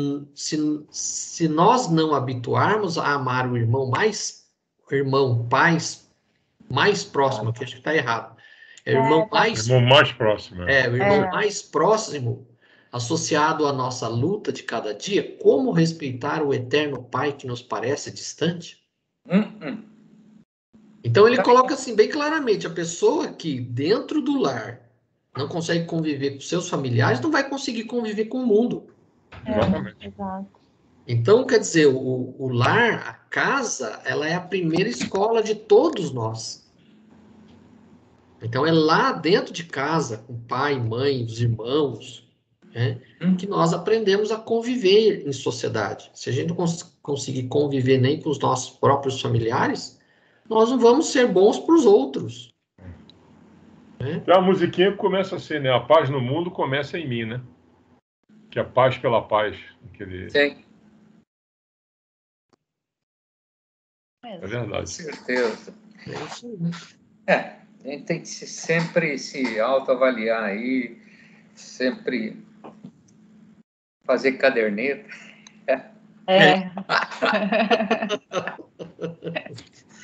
[SPEAKER 1] não habituarmos a amar o irmão mais próximo, que acho que está errado, o irmão
[SPEAKER 2] mais próximo.
[SPEAKER 1] o irmão mais próximo, associado à nossa luta de cada dia, como respeitar o eterno Pai que nos parece distante? Então ele coloca assim bem claramente, a pessoa que dentro do lar não consegue conviver com seus familiares, não vai conseguir conviver com o mundo.
[SPEAKER 2] Exatamente.
[SPEAKER 3] Exato.
[SPEAKER 1] Então, quer dizer, o lar, a casa, ela é a primeira escola de todos nós. Então, é lá dentro de casa, com pai, mãe, os irmãos, né, que nós aprendemos a conviver em sociedade. Se a gente não conseguir conviver nem com os nossos próprios familiares, nós não vamos ser bons para os outros.
[SPEAKER 2] Tem uma musiquinha que começa assim, né? A paz no mundo começa em mim, né? Que é paz pela paz.
[SPEAKER 4] Sim.
[SPEAKER 2] É verdade.
[SPEAKER 4] Com certeza.
[SPEAKER 1] É isso aí.
[SPEAKER 4] A gente tem que sempre se autoavaliar aí, sempre fazer caderneta.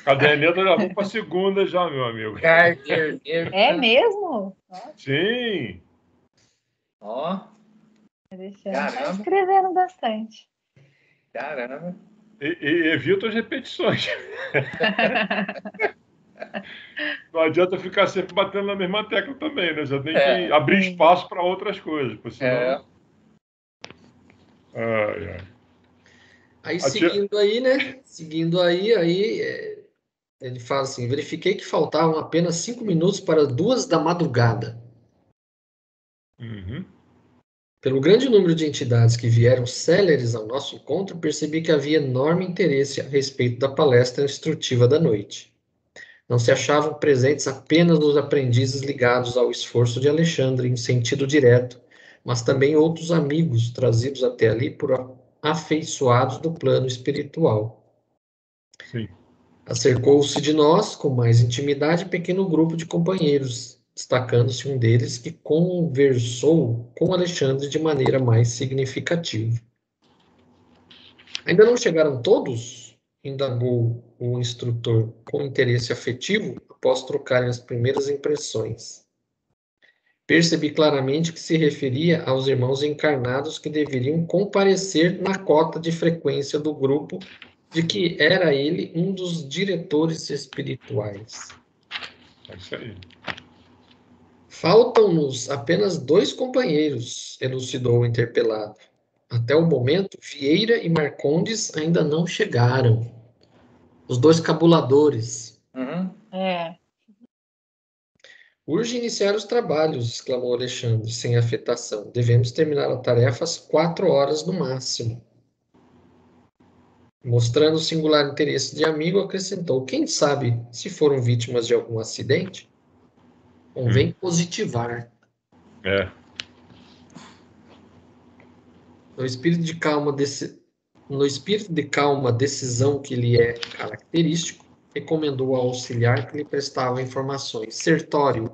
[SPEAKER 2] Caderneta já vou para a segunda já, meu amigo.
[SPEAKER 4] Caderneta.
[SPEAKER 3] É mesmo?
[SPEAKER 2] Sim.
[SPEAKER 4] Ó.
[SPEAKER 3] Tá escrevendo bastante.
[SPEAKER 4] Caramba.
[SPEAKER 2] E evita as repetições. Não adianta ficar sempre batendo na mesma tecla também, né? Já tem que abrir espaço para outras coisas. Senão...
[SPEAKER 1] Aí seguindo aí, né? Ele fala assim, verifiquei que faltavam apenas 5 minutos para 2 da madrugada.
[SPEAKER 2] Uhum.
[SPEAKER 1] Pelo grande número de entidades que vieram céleres ao nosso encontro, percebi que havia enorme interesse a respeito da palestra instrutiva da noite. Não se achavam presentes apenas os aprendizes ligados ao esforço de Alexandre em sentido direto, mas também outros amigos trazidos até ali por afeiçoados do plano espiritual.
[SPEAKER 2] Sim.
[SPEAKER 1] Acercou-se de nós, com mais intimidade, pequeno grupo de companheiros, destacando-se um deles que conversou com Alexandre de maneira mais significativa. Ainda não chegaram todos? Indagou o instrutor, com interesse afetivo, após trocarem as primeiras impressões. Percebi claramente que se referia aos irmãos encarnados que deveriam comparecer na cota de frequência do grupo, de que era ele um dos diretores espirituais.
[SPEAKER 2] É isso aí.
[SPEAKER 1] Faltam-nos apenas 2 companheiros, elucidou o interpelado. Até o momento, Vieira e Marcondes ainda não chegaram. Os 2 cabuladores. Urge iniciar os trabalhos, exclamou Alexandre, sem afetação. Devemos terminar a tarefa às 4 horas no máximo. Mostrando singular interesse de amigo, acrescentou: quem sabe se foram vítimas de algum acidente? Convém positivar. No espírito de calma, decisão que lhe é característico, recomendou ao auxiliar que lhe prestava informações. Sertório,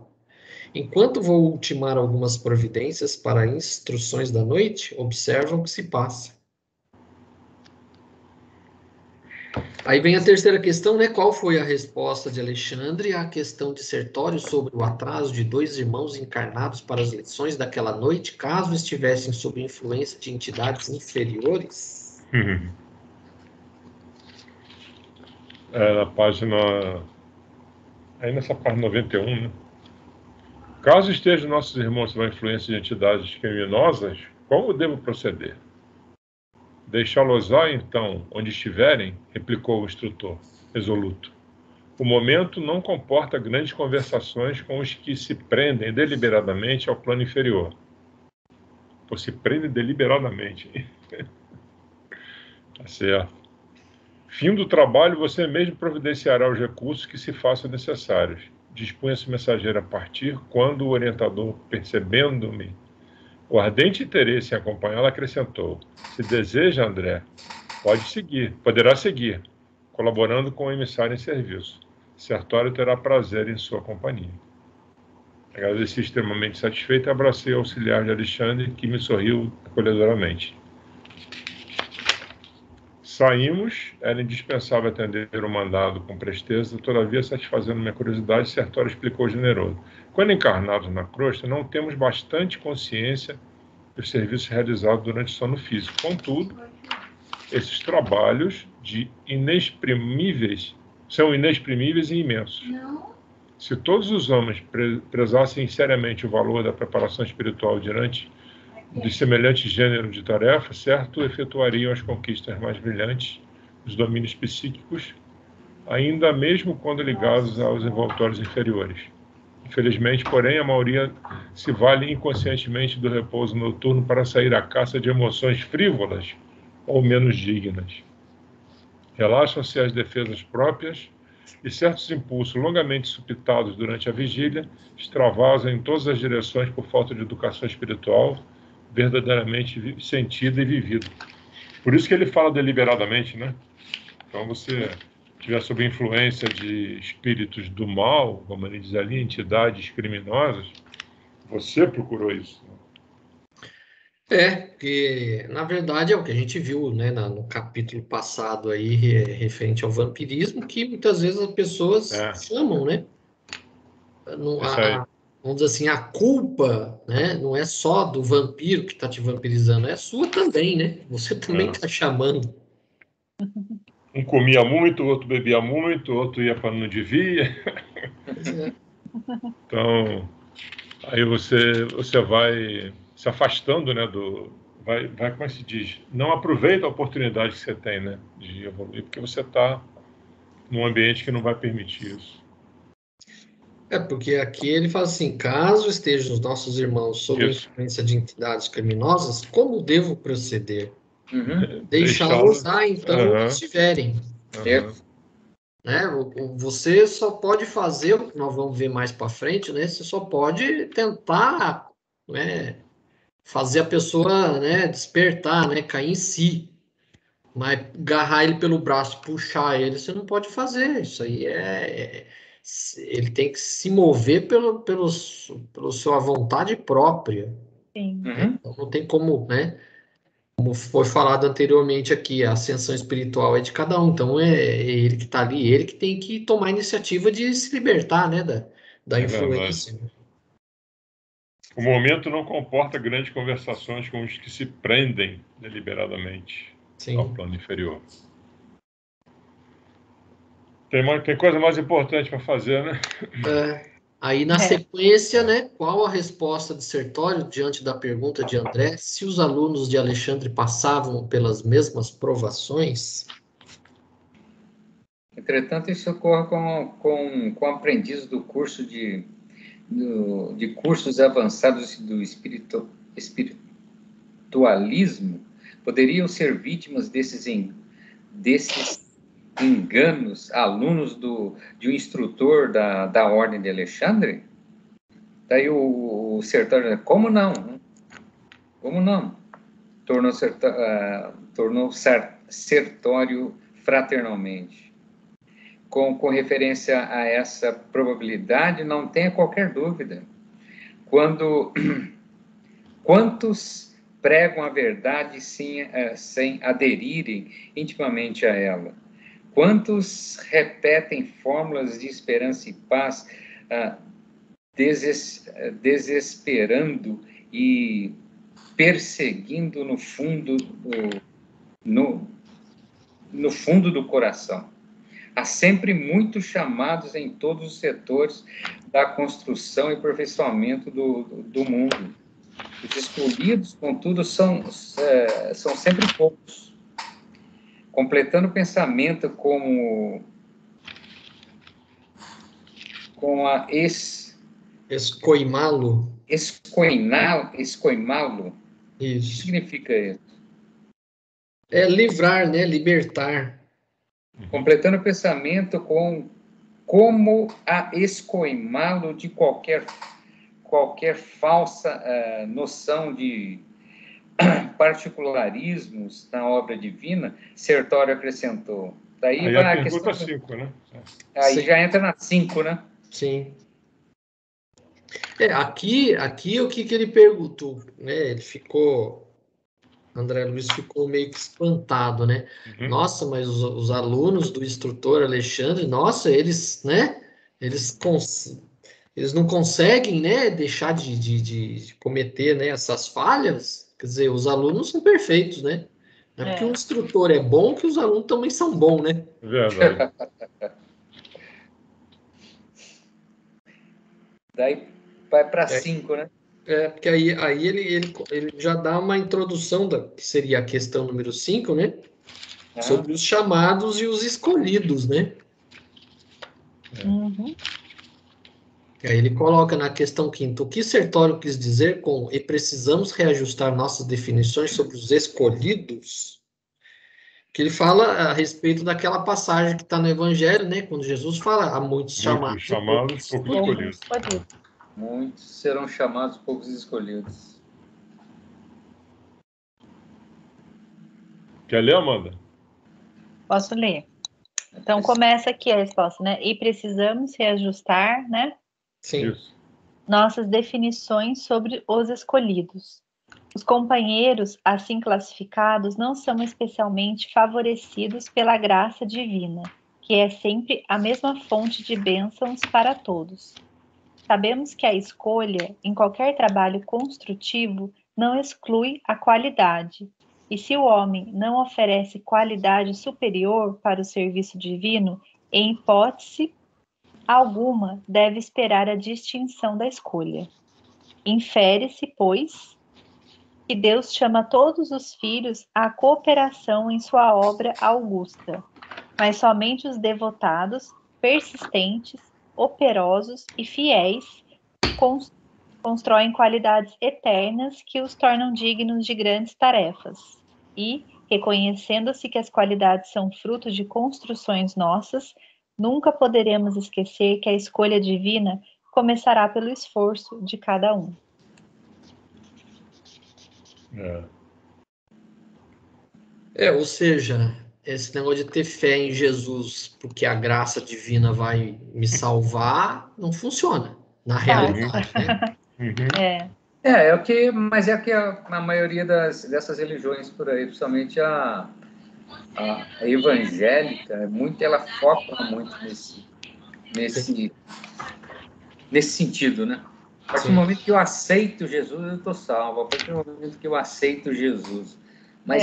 [SPEAKER 1] enquanto vou ultimar algumas providências para instruções da noite, observa o que se passa. Aí vem a terceira questão, né? Qual foi a resposta de Alexandre à questão de Sertório sobre o atraso de 2 irmãos encarnados para as lições daquela noite, caso estivessem sob influência de entidades inferiores?
[SPEAKER 2] Na página... Aí nessa página 91, né? Caso estejam nossos irmãos sob a influência de entidades criminosas, como devo proceder? Deixá-los lá, então, onde estiverem, replicou o instrutor, resoluto. O momento não comporta grandes conversações com os que se prendem deliberadamente ao plano inferior. Pô, se prende deliberadamente. Tá certo. Fim do trabalho, você mesmo providenciará os recursos que se façam necessários. Dispunha-se o mensageiro a partir quando o orientador, percebendo-me o ardente interesse em acompanhá-la, acrescentou: se deseja, André, poderá seguir, colaborando com o emissário em serviço. Sertório terá prazer em sua companhia. Agradeci extremamente satisfeito e abracei o auxiliar de Alexandre, que me sorriu acolhedoramente. Saímos, era indispensável atender o mandado com presteza, todavia, satisfazendo minha curiosidade, Sertório explicou generoso. Quando encarnados na crosta, não temos bastante consciência dos serviços realizados durante o sono físico. Contudo, esses trabalhos são inexprimíveis e imensos. Se todos os homens prezassem seriamente o valor da preparação espiritual diante de semelhante gênero de tarefa, certo, efetuariam as conquistas mais brilhantes dos domínios psíquicos, ainda mesmo quando ligados aos envoltórios inferiores. Infelizmente, porém, a maioria se vale inconscientemente do repouso noturno para sair à caça de emoções frívolas ou menos dignas. Relaxam-se às defesas próprias e certos impulsos longamente supitados durante a vigília extravasam em todas as direções por falta de educação espiritual verdadeiramente sentida e vivida. Por isso que ele fala deliberadamente, né? Então, você estiver sob influência de espíritos do mal, como ele diz ali, entidades criminosas, você procurou isso.
[SPEAKER 1] Porque, na verdade, é o que a gente viu, né, no capítulo passado aí, referente ao vampirismo, que muitas vezes as pessoas chamam, né?
[SPEAKER 2] Isso aí.
[SPEAKER 1] Vamos dizer assim, a culpa, né, não é só do vampiro que está te vampirizando, é sua também, né? Você também está chamando.
[SPEAKER 2] Um comia muito, outro bebia muito, outro ia para não devia.
[SPEAKER 1] Pois é.
[SPEAKER 2] Então, aí você vai se afastando, né, vai, como é que se diz? Não aproveita a oportunidade que você tem, né, de evoluir, porque você está num ambiente que não vai permitir isso.
[SPEAKER 1] Porque aqui ele fala assim, caso estejam os nossos irmãos sob a influência de entidades criminosas, como devo proceder? Deixá-los lá, então, onde estiverem. Né? Você só pode fazer, o que nós vamos ver mais para frente, né? Você só pode tentar, né, fazer a pessoa, né, despertar, né, cair em si. Mas agarrar ele pelo braço, puxar ele, você não pode fazer. Isso aí ele tem que se mover pela sua vontade própria.
[SPEAKER 3] Sim.
[SPEAKER 1] Então não tem como, né? Como foi falado anteriormente aqui, a ascensão espiritual é de cada um. Então é ele que está ali, ele que tem que tomar a iniciativa de se libertar, né, da influência.
[SPEAKER 2] O momento não comporta grandes conversações com os que se prendem deliberadamente ao plano inferior. Tem coisa mais importante para fazer, né?
[SPEAKER 1] Aí, na sequência, né, qual a resposta de Sertório diante da pergunta de André se os alunos de Alexandre passavam pelas mesmas provações?
[SPEAKER 4] Entretanto, isso ocorre com aprendizes do curso de cursos avançados do espiritualismo, poderiam ser vítimas desses enganos, alunos de um instrutor da Ordem de Alexandre? Daí o Sertório, como não? Como não? Tornou Sertório fraternalmente. Com referência a essa probabilidade, não tenha qualquer dúvida. Quantos pregam a verdade sem aderirem intimamente a ela? Quantos repetem fórmulas de esperança e paz, desesperando e perseguindo no fundo do coração? Há sempre muitos chamados em todos os setores da construção e aperfeiçoamento do mundo. Os escolhidos, contudo, são sempre poucos. Completando o pensamento como com a
[SPEAKER 1] Escoimá-lo.
[SPEAKER 4] escoimá-lo. O que
[SPEAKER 1] Isso.
[SPEAKER 4] significa isso?
[SPEAKER 1] É livrar, né? Libertar.
[SPEAKER 4] Completando o pensamento com como a escoimá-lo de qualquer falsa noção de particularismos na obra divina, Sertório acrescentou. Daí
[SPEAKER 2] Aí
[SPEAKER 4] vai
[SPEAKER 2] a
[SPEAKER 4] a
[SPEAKER 2] pergunta
[SPEAKER 4] questão.
[SPEAKER 2] 5, né?
[SPEAKER 4] Aí
[SPEAKER 1] Sim.
[SPEAKER 4] já entra na 5, né?
[SPEAKER 1] Sim. Aqui o que ele perguntou, né? Ele ficou, André Luiz ficou meio que espantado, né?
[SPEAKER 2] Uhum.
[SPEAKER 1] Nossa, mas os alunos do instrutor Alexandre, nossa, eles, né? Eles não conseguem, né? Deixar de cometer, né? Essas falhas. Quer dizer, os alunos são perfeitos, né? Não é porque o instrutor é bom que os alunos também são bons, né?
[SPEAKER 2] Verdade.
[SPEAKER 4] Daí vai para 5, né?
[SPEAKER 1] Porque aí ele já dá uma introdução que seria a questão número 5, né? Sobre os chamados e os escolhidos, né?
[SPEAKER 3] Uhum.
[SPEAKER 1] Aí ele coloca na questão 5ª, o que Sertório quis dizer com e precisamos reajustar nossas definições sobre os escolhidos? Que ele fala a respeito daquela passagem que está no Evangelho, né? Quando Jesus fala, há muitos
[SPEAKER 2] Muitos
[SPEAKER 1] chamados e poucos
[SPEAKER 2] chamados, poucos
[SPEAKER 1] escolhidos.
[SPEAKER 2] escolhidos.
[SPEAKER 4] Muitos serão chamados, poucos escolhidos.
[SPEAKER 2] Quer ler, Amanda?
[SPEAKER 3] Posso ler? Então, começa aqui a resposta, né? E precisamos reajustar, né?
[SPEAKER 1] Sim.
[SPEAKER 2] Isso.
[SPEAKER 3] Nossas definições sobre os escolhidos. Os companheiros assim classificados não são especialmente favorecidos pela graça divina, que é sempre a mesma fonte de bênçãos para todos. Sabemos que a escolha, em qualquer trabalho construtivo, não exclui a qualidade. E se o homem não oferece qualidade superior para o serviço divino, em hipótese alguma deve esperar a distinção da escolha. Infere-se, pois, que Deus chama todos os filhos à cooperação em sua obra augusta, mas somente os devotados, persistentes, operosos e fiéis constroem qualidades eternas que os tornam dignos de grandes tarefas. E, reconhecendo-se que as qualidades são fruto de construções nossas, nunca poderemos esquecer que a escolha divina começará pelo esforço de cada um.
[SPEAKER 1] Ou seja, esse negócio de ter fé em Jesus, porque a graça divina vai me salvar, não funciona, na realidade, né?
[SPEAKER 4] Mas é o que a maioria dessas religiões por aí, principalmente a evangélica, ela foca muito nesse sentido, né? A partir do momento que eu aceito Jesus, eu estou salvo. A partir do momento que eu aceito Jesus. Mas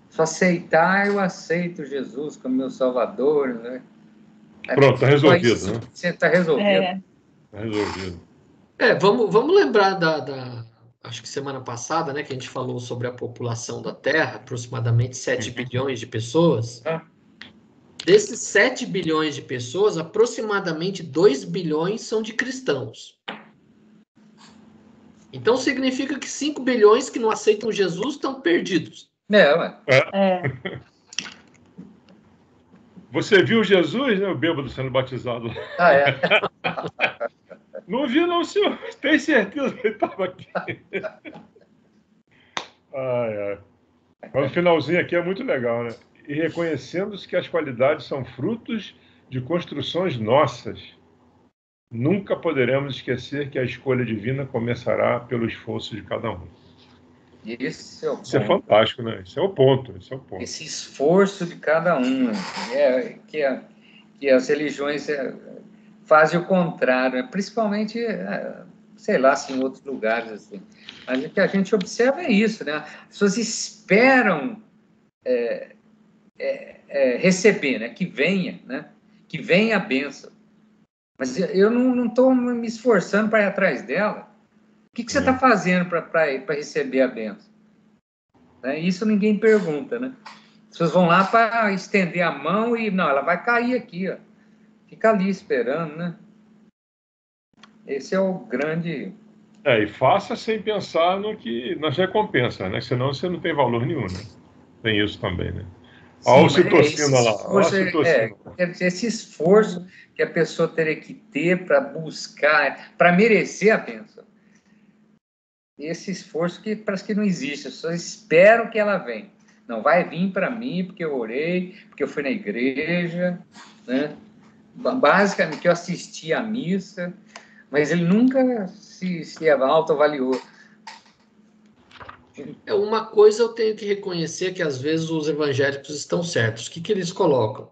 [SPEAKER 4] só aceitar, eu aceito Jesus como meu Salvador, né?
[SPEAKER 2] Pronto, está resolvido, né?
[SPEAKER 4] Está resolvido.
[SPEAKER 2] Está resolvido.
[SPEAKER 1] Vamos lembrar acho que semana passada, né, que a gente falou sobre a população da Terra, aproximadamente 7 bilhões de pessoas. Desses 7 bilhões de pessoas, aproximadamente 2 bilhões são de cristãos. Então significa que 5 bilhões que não aceitam Jesus estão perdidos.
[SPEAKER 2] Você viu Jesus, né, o bêbado sendo batizado? Não vi não, senhor. Tem certeza que ele estava aqui? Mas o finalzinho aqui é muito legal, né? E reconhecendo que as qualidades são frutos de construções nossas, nunca poderemos esquecer que a escolha divina começará pelo esforço de cada um.
[SPEAKER 4] Isso é o ponto.
[SPEAKER 2] Isso é fantástico, né? Isso é o ponto.
[SPEAKER 4] Esse esforço de cada um, que as religiões fazem o contrário, né? Principalmente, sei lá, assim, em outros lugares, assim. Mas o que a gente observa é isso, né? As pessoas esperam receber, né? Que venha a bênção. Mas eu não estou me esforçando para ir atrás dela. O que você está fazendo para receber a bênção? Isso ninguém pergunta, né? As pessoas vão lá para estender a mão e, não, ela vai cair aqui, ó. Fica ali esperando, né? Esse é o grande...
[SPEAKER 2] E faça sem pensar nas recompensas, né? Senão você não tem valor nenhum, né? Tem isso também, né? Olha a ocitocina lá. Olha a ocitocina.
[SPEAKER 4] Quer dizer, esse esforço que a pessoa teria que ter para buscar, para merecer a bênção. Esse esforço que parece que não existe. Eu só espero que ela venha. Não vai vir para mim porque eu orei, porque eu fui na igreja, né? Basicamente, que eu assisti à missa, mas ele nunca se autoavaliou.
[SPEAKER 1] Uma coisa eu tenho que reconhecer que às vezes os evangélicos estão certos. O que eles colocam?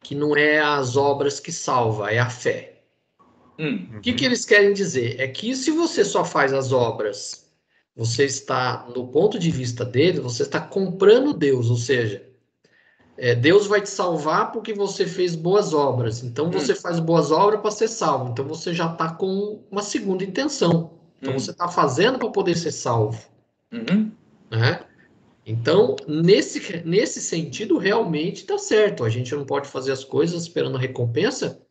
[SPEAKER 1] Que não é as obras que salva, é a fé. O que eles querem dizer? É que se você só faz as obras, você está, no ponto de vista deles, você está comprando Deus, ou seja, Deus vai te salvar porque você fez boas obras. Então você faz boas obras para ser salvo. Então você já está com uma segunda intenção. Então você está fazendo para poder ser salvo. Né? Então, nesse sentido, realmente está certo. A gente não pode fazer as coisas esperando recompensa,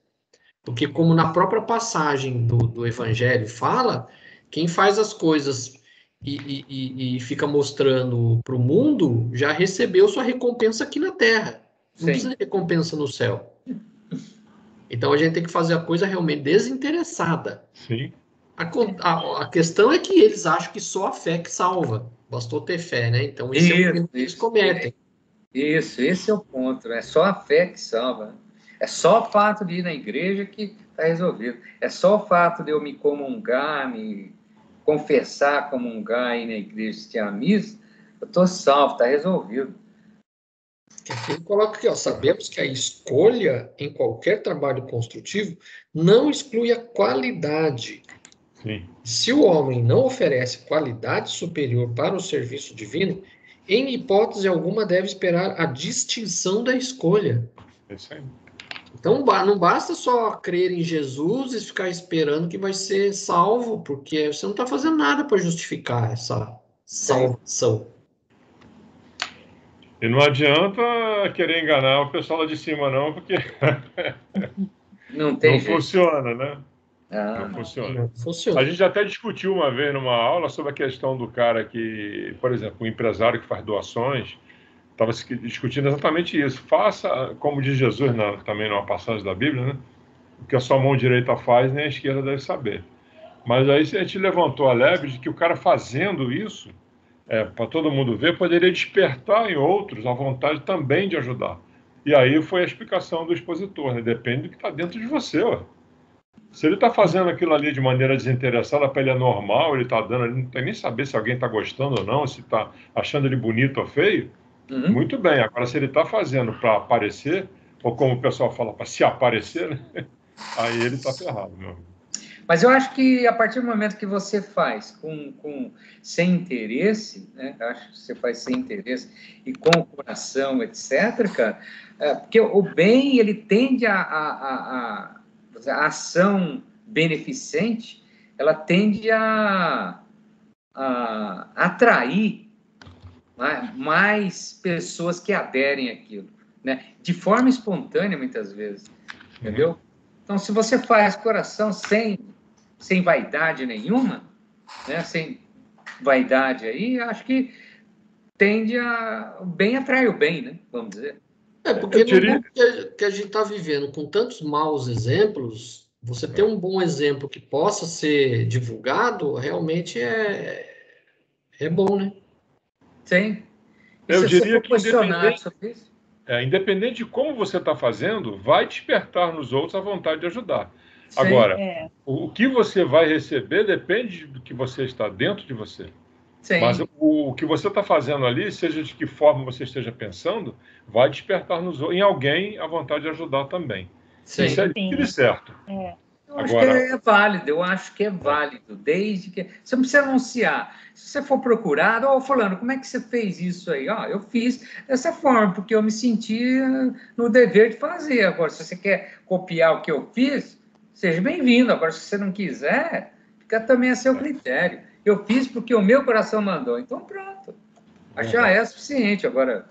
[SPEAKER 1] porque como na própria passagem do Evangelho fala, quem faz as coisas e fica mostrando para o mundo, já recebeu sua recompensa aqui na Terra. Não precisa de recompensa no céu. Então, a gente tem que fazer a coisa realmente desinteressada.
[SPEAKER 2] Sim.
[SPEAKER 1] A questão é que eles acham que só a fé que salva. Bastou ter fé, né? Então, esse é o erro que eles cometem.
[SPEAKER 4] Isso, esse é o ponto. É só a fé que salva. É só o fato de ir na igreja que está resolvido. É só o fato de eu me comungar, me confessar, comungar, ir na igreja, assistir a missa, eu estou salvo, está resolvido.
[SPEAKER 1] Ele coloca aqui, ó, sabemos que a escolha em qualquer trabalho construtivo não exclui a qualidade.
[SPEAKER 2] Sim.
[SPEAKER 1] Se o homem não oferece qualidade superior para o serviço divino, em hipótese alguma deve esperar a distinção da escolha.
[SPEAKER 2] É isso aí.
[SPEAKER 1] Então não basta só crer em Jesus e ficar esperando que vai ser salvo, porque você não está fazendo nada para justificar essa salvação.
[SPEAKER 2] E não adianta querer enganar o pessoal lá de cima, não, porque
[SPEAKER 4] não
[SPEAKER 2] funciona, né?
[SPEAKER 4] Não
[SPEAKER 2] funciona.
[SPEAKER 1] Funciona.
[SPEAKER 2] A gente até discutiu uma vez numa aula sobre a questão do cara que, por exemplo, um empresário que faz doações, estava discutindo exatamente isso. Faça, como diz Jesus também numa passagem da Bíblia, né? O que a sua mão direita faz, nem a esquerda deve saber. Mas aí a gente levantou a lebre de que o cara fazendo isso, para todo mundo ver, poderia despertar em outros a vontade também de ajudar. E aí foi a explicação do expositor, né? Depende do que está dentro de você, ó. Se ele está fazendo aquilo ali de maneira desinteressada, para ele é normal, ele está dando, ele não tem nem saber se alguém está gostando ou não, se está achando ele bonito ou feio, muito bem. Agora, se ele está fazendo para aparecer, ou como o pessoal fala, para se aparecer, né? Aí ele está ferrado, meu amigo.
[SPEAKER 4] Mas eu acho que a partir do momento que você faz sem interesse, né? Acho que você faz sem interesse e com o coração, etc., cara, porque o bem, ele tende a ação beneficente, ela tende a atrair mais pessoas que aderem àquilo, né? De forma espontânea, muitas vezes, entendeu? Então, se você faz coração sem vaidade nenhuma, né? Sem vaidade aí, acho que tende o bem atrai o bem, né? Vamos dizer.
[SPEAKER 1] Porque no mundo que a gente está vivendo com tantos maus exemplos, você ter um bom exemplo que possa ser divulgado, realmente é bom, né?
[SPEAKER 4] Sim. E
[SPEAKER 2] Eu diria que
[SPEAKER 4] independente
[SPEAKER 2] de como você está fazendo, vai despertar nos outros a vontade de ajudar.
[SPEAKER 4] Sim.
[SPEAKER 2] Agora, o que você vai receber depende do que você está dentro de você.
[SPEAKER 4] Sim.
[SPEAKER 2] Mas o que você está fazendo ali, seja de que forma você esteja pensando, vai despertar em alguém a vontade de ajudar também.
[SPEAKER 4] Sim.
[SPEAKER 2] Isso é tudo certo.
[SPEAKER 4] Eu acho que é válido, desde que... Você não precisa anunciar. Se você for procurado, fulano, como é que você fez isso aí? Eu fiz dessa forma, porque eu me senti no dever de fazer. Agora, se você quer copiar o que eu fiz, seja bem-vindo. Agora, se você não quiser, fica também a seu critério. Eu fiz porque o meu coração mandou. Então, pronto. Já é suficiente. Agora,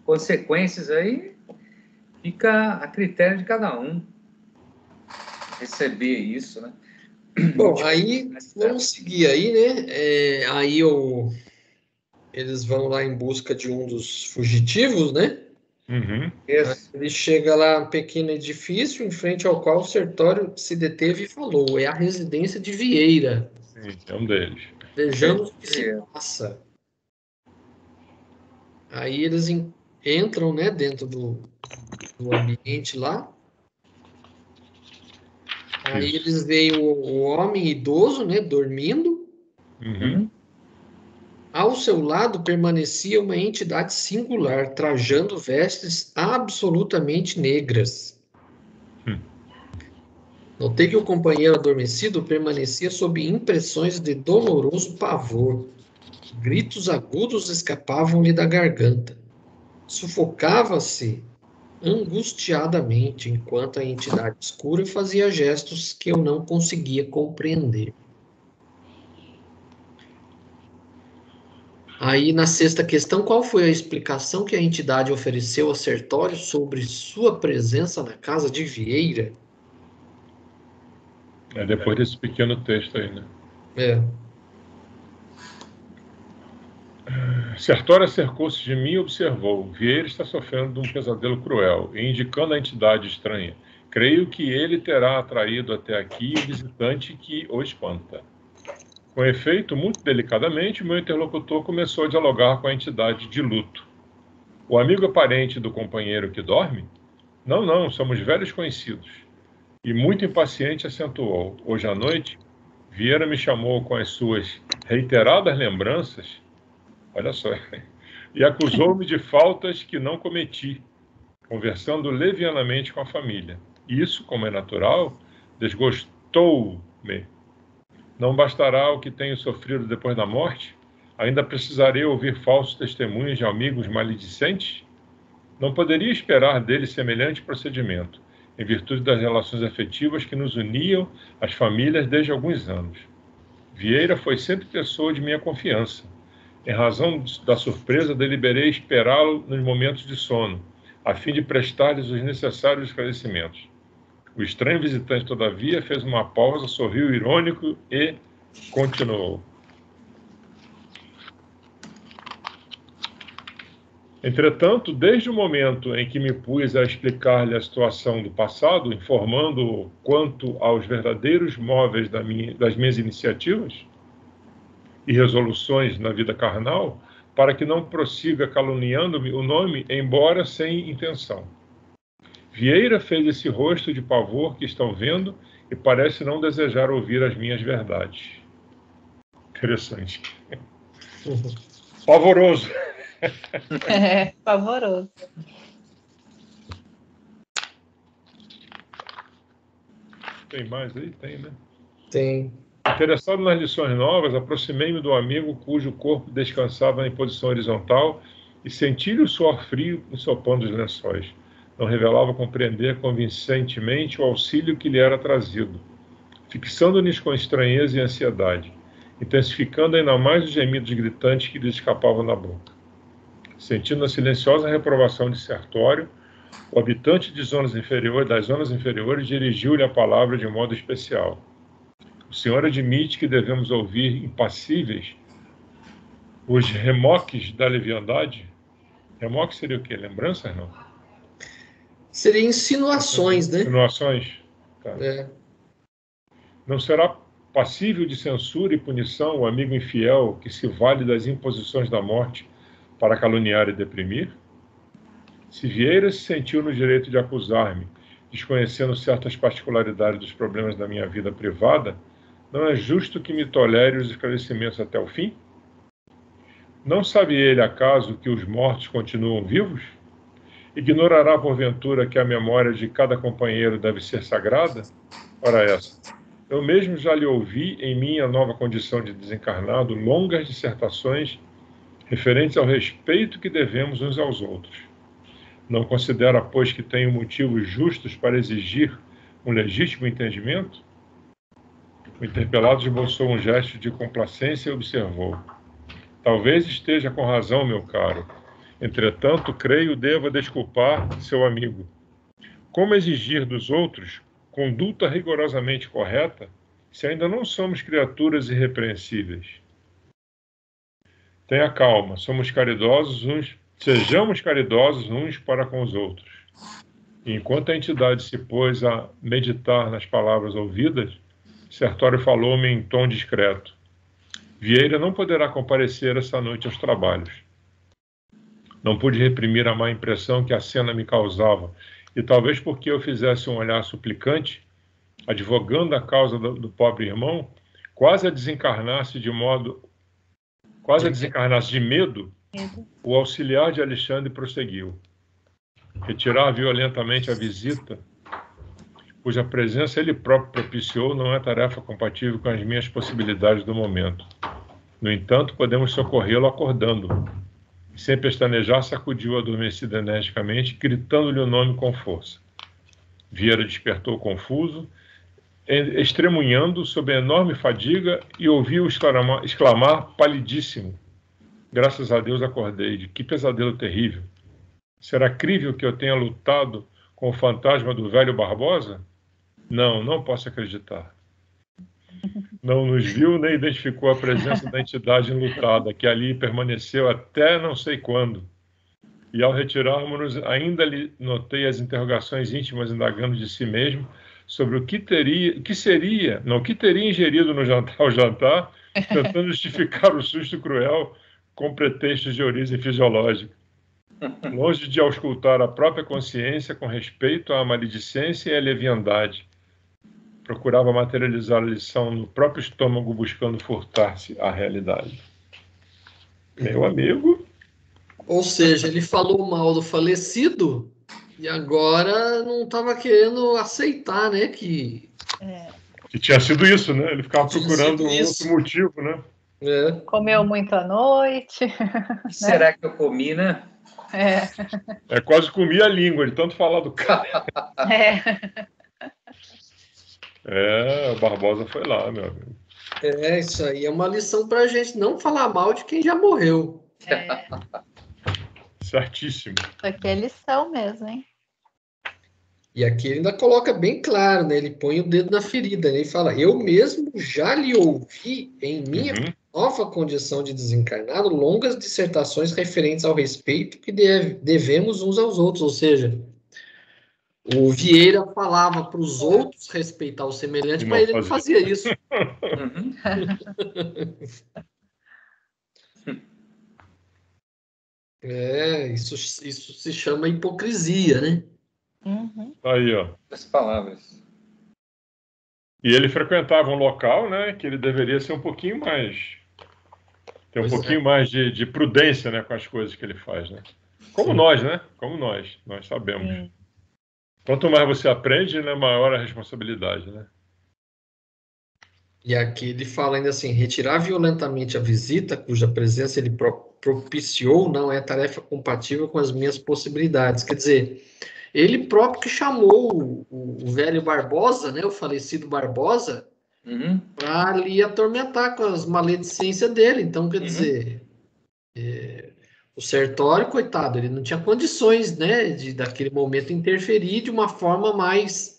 [SPEAKER 4] consequências aí, fica a critério de cada um receber isso, né?
[SPEAKER 1] Bom, aí vamos seguir aí, né? Aí eles vão lá em busca de um dos fugitivos, né?
[SPEAKER 2] Uhum.
[SPEAKER 1] Ele chega lá, um pequeno edifício, em frente ao qual o Sertório se deteve e falou: é a residência de Vieira.
[SPEAKER 2] Sim, é um deles.
[SPEAKER 1] Vejamos o que se passa. Aí eles entram, né, dentro do ambiente lá. Aí
[SPEAKER 2] Isso.
[SPEAKER 1] eles veem o homem idoso, né, dormindo.
[SPEAKER 2] Uhum.
[SPEAKER 1] Ao seu lado permanecia uma entidade singular, trajando vestes absolutamente negras. Notei que o companheiro adormecido permanecia sob impressões de doloroso pavor. Gritos agudos escapavam-lhe da garganta. Sufocava-se angustiadamente, enquanto a entidade escura fazia gestos que eu não conseguia compreender. Aí, na sexta questão, qual foi a explicação que a entidade ofereceu a Sertório sobre sua presença na casa de Vieira?
[SPEAKER 2] É depois desse pequeno texto aí, né?
[SPEAKER 1] É.
[SPEAKER 2] Sertório acercou-se de mim e observou. Vieira está sofrendo de um pesadelo cruel, e indicando a entidade estranha. Creio que ele terá atraído até aqui o visitante que o espanta. Com efeito, muito delicadamente, meu interlocutor começou a dialogar com a entidade de luto. O amigo é parente do companheiro que dorme? Não, não, somos velhos conhecidos. E muito impaciente acentuou. Hoje à noite, Vieira me chamou com as suas reiteradas lembranças, olha só, e acusou-me de faltas que não cometi, conversando levianamente com a família. Isso, como é natural, desgostou-me. Não bastará o que tenho sofrido depois da morte? Ainda precisarei ouvir falsos testemunhos de amigos maledicentes? Não poderia esperar dele semelhante procedimento, em virtude das relações afetivas que nos uniam às famílias desde alguns anos. Vieira foi sempre pessoa de minha confiança. Em razão da surpresa, deliberei esperá-lo nos momentos de sono, a fim de prestar-lhes os necessários esclarecimentos. O estranho visitante, todavia, fez uma pausa, sorriu irônico e continuou. Entretanto, desde o momento em que me pus a explicar-lhe a situação do passado, informando-o quanto aos verdadeiros móveis das minhas iniciativas e resoluções na vida carnal, para que não prossiga caluniando-me o nome, embora sem intenção. Vieira fez esse rosto de pavor que estão vendo e parece não desejar ouvir as minhas verdades. Interessante. Pavoroso.
[SPEAKER 3] É, pavoroso.
[SPEAKER 2] Tem mais aí? Tem, né?
[SPEAKER 1] Tem.
[SPEAKER 2] Interessado nas lições novas, aproximei-me do amigo cujo corpo descansava em posição horizontal e senti-lhe o suor frio ensopando os lençóis. Não revelava compreender convincentemente o auxílio que lhe era trazido, fixando-nos com estranheza e ansiedade, intensificando ainda mais os gemidos gritantes que lhe escapavam da boca. Sentindo a silenciosa reprovação de Sertório, o habitante das zonas inferiores dirigiu-lhe a palavra de modo especial. O senhor admite que devemos ouvir impassíveis os remoques da leviandade? Remoque seria o quê? Lembranças, não?
[SPEAKER 1] Seria insinuações, né?
[SPEAKER 2] Insinuações? Tá.
[SPEAKER 1] É.
[SPEAKER 2] Não será passível de censura e punição o amigo infiel que se vale das imposições da morte para caluniar e deprimir? Se Vieira se sentiu no direito de acusar-me, desconhecendo certas particularidades dos problemas da minha vida privada, não é justo que me tolere os esclarecimentos até o fim? Não sabe ele, acaso, que os mortos continuam vivos? Ignorará, porventura, que a memória de cada companheiro deve ser sagrada? Ora essa. Eu mesmo já lhe ouvi, em minha nova condição de desencarnado, longas dissertações referentes ao respeito que devemos uns aos outros. Não considera, pois, que tenho motivos justos para exigir um legítimo entendimento? O interpelado esboçou um gesto de complacência e observou. Talvez esteja com razão, meu caro. Entretanto, creio deva desculpar seu amigo. Como exigir dos outros conduta rigorosamente correta, se ainda não somos criaturas irrepreensíveis? Tenha calma, sejamos caridosos uns para com os outros. E enquanto a entidade se pôs a meditar nas palavras ouvidas, Sertório falou-me em tom discreto. Vieira não poderá comparecer essa noite aos trabalhos. Não pude reprimir a má impressão que a cena me causava, e talvez porque eu fizesse um olhar suplicante, advogando a causa do pobre irmão, quase a desencarnasse de medo, o auxiliar de Alexandre prosseguiu. Retirar violentamente a visita, cuja presença ele próprio propiciou, não é tarefa compatível com as minhas possibilidades do momento. No entanto, podemos socorrê-lo acordando-o. Sem pestanejar, sacudiu o adormecido energicamente, gritando-lhe o nome com força. Vieira despertou confuso, estremunhando sob a enorme fadiga, e ouviu exclamar palidíssimo. Graças a Deus acordei. Que pesadelo terrível! Será crível que eu tenha lutado com o fantasma do velho Barbosa? Não, não posso acreditar. Não nos viu nem identificou a presença da entidade enlutada, que ali permaneceu até não sei quando. E ao retirarmos-nos, ainda lhe notei as interrogações íntimas indagando de si mesmo sobre o que teria ingerido ao jantar, tentando justificar o susto cruel com pretextos de origem fisiológica. Longe de auscultar a própria consciência com respeito à maledicência e à leviandade, procurava materializar a lição no próprio estômago, buscando furtar-se à realidade. Meu amigo...
[SPEAKER 1] Ou seja, ele falou mal do falecido e agora não estava querendo aceitar, né? Que
[SPEAKER 2] tinha sido isso, né? Ele ficava procurando um outro motivo, né?
[SPEAKER 3] Comeu muito à noite.
[SPEAKER 4] Será que eu comi, né?
[SPEAKER 2] Quase comi a língua, de tanto falar do cara. O Barbosa foi lá, meu amigo.
[SPEAKER 1] Isso aí é uma lição pra gente não falar mal de quem já morreu.
[SPEAKER 2] Certíssimo.
[SPEAKER 3] Isso aqui é lição mesmo, hein?
[SPEAKER 1] E aqui ele ainda coloca bem claro, né? Ele põe o dedo na ferida, né? Ele fala, eu mesmo já lhe ouvi em minha nova condição de desencarnado longas dissertações referentes ao respeito que devemos uns aos outros. Ou seja, o Vieira falava para os outros respeitar o semelhante, mas ele não fazia isso. Isso se chama hipocrisia, né?
[SPEAKER 2] Aí, ó.
[SPEAKER 4] As palavras.
[SPEAKER 2] E ele frequentava um local, né, que ele deveria ser um pouquinho mais... ter um pouquinho mais de prudência, né, com as coisas que ele faz, né? Como nós, né? Como nós sabemos. Quanto mais você aprende, né, maior a responsabilidade, né?
[SPEAKER 1] E aqui ele fala ainda assim, retirar violentamente a visita, cuja presença ele propiciou, não é tarefa compatível com as minhas possibilidades. Quer dizer, ele próprio que chamou o velho Barbosa, né, o falecido Barbosa, para ali atormentar com as maledicências dele. Então, quer dizer, o Sertório, coitado, ele não tinha condições, né, de daquele momento interferir de uma forma mais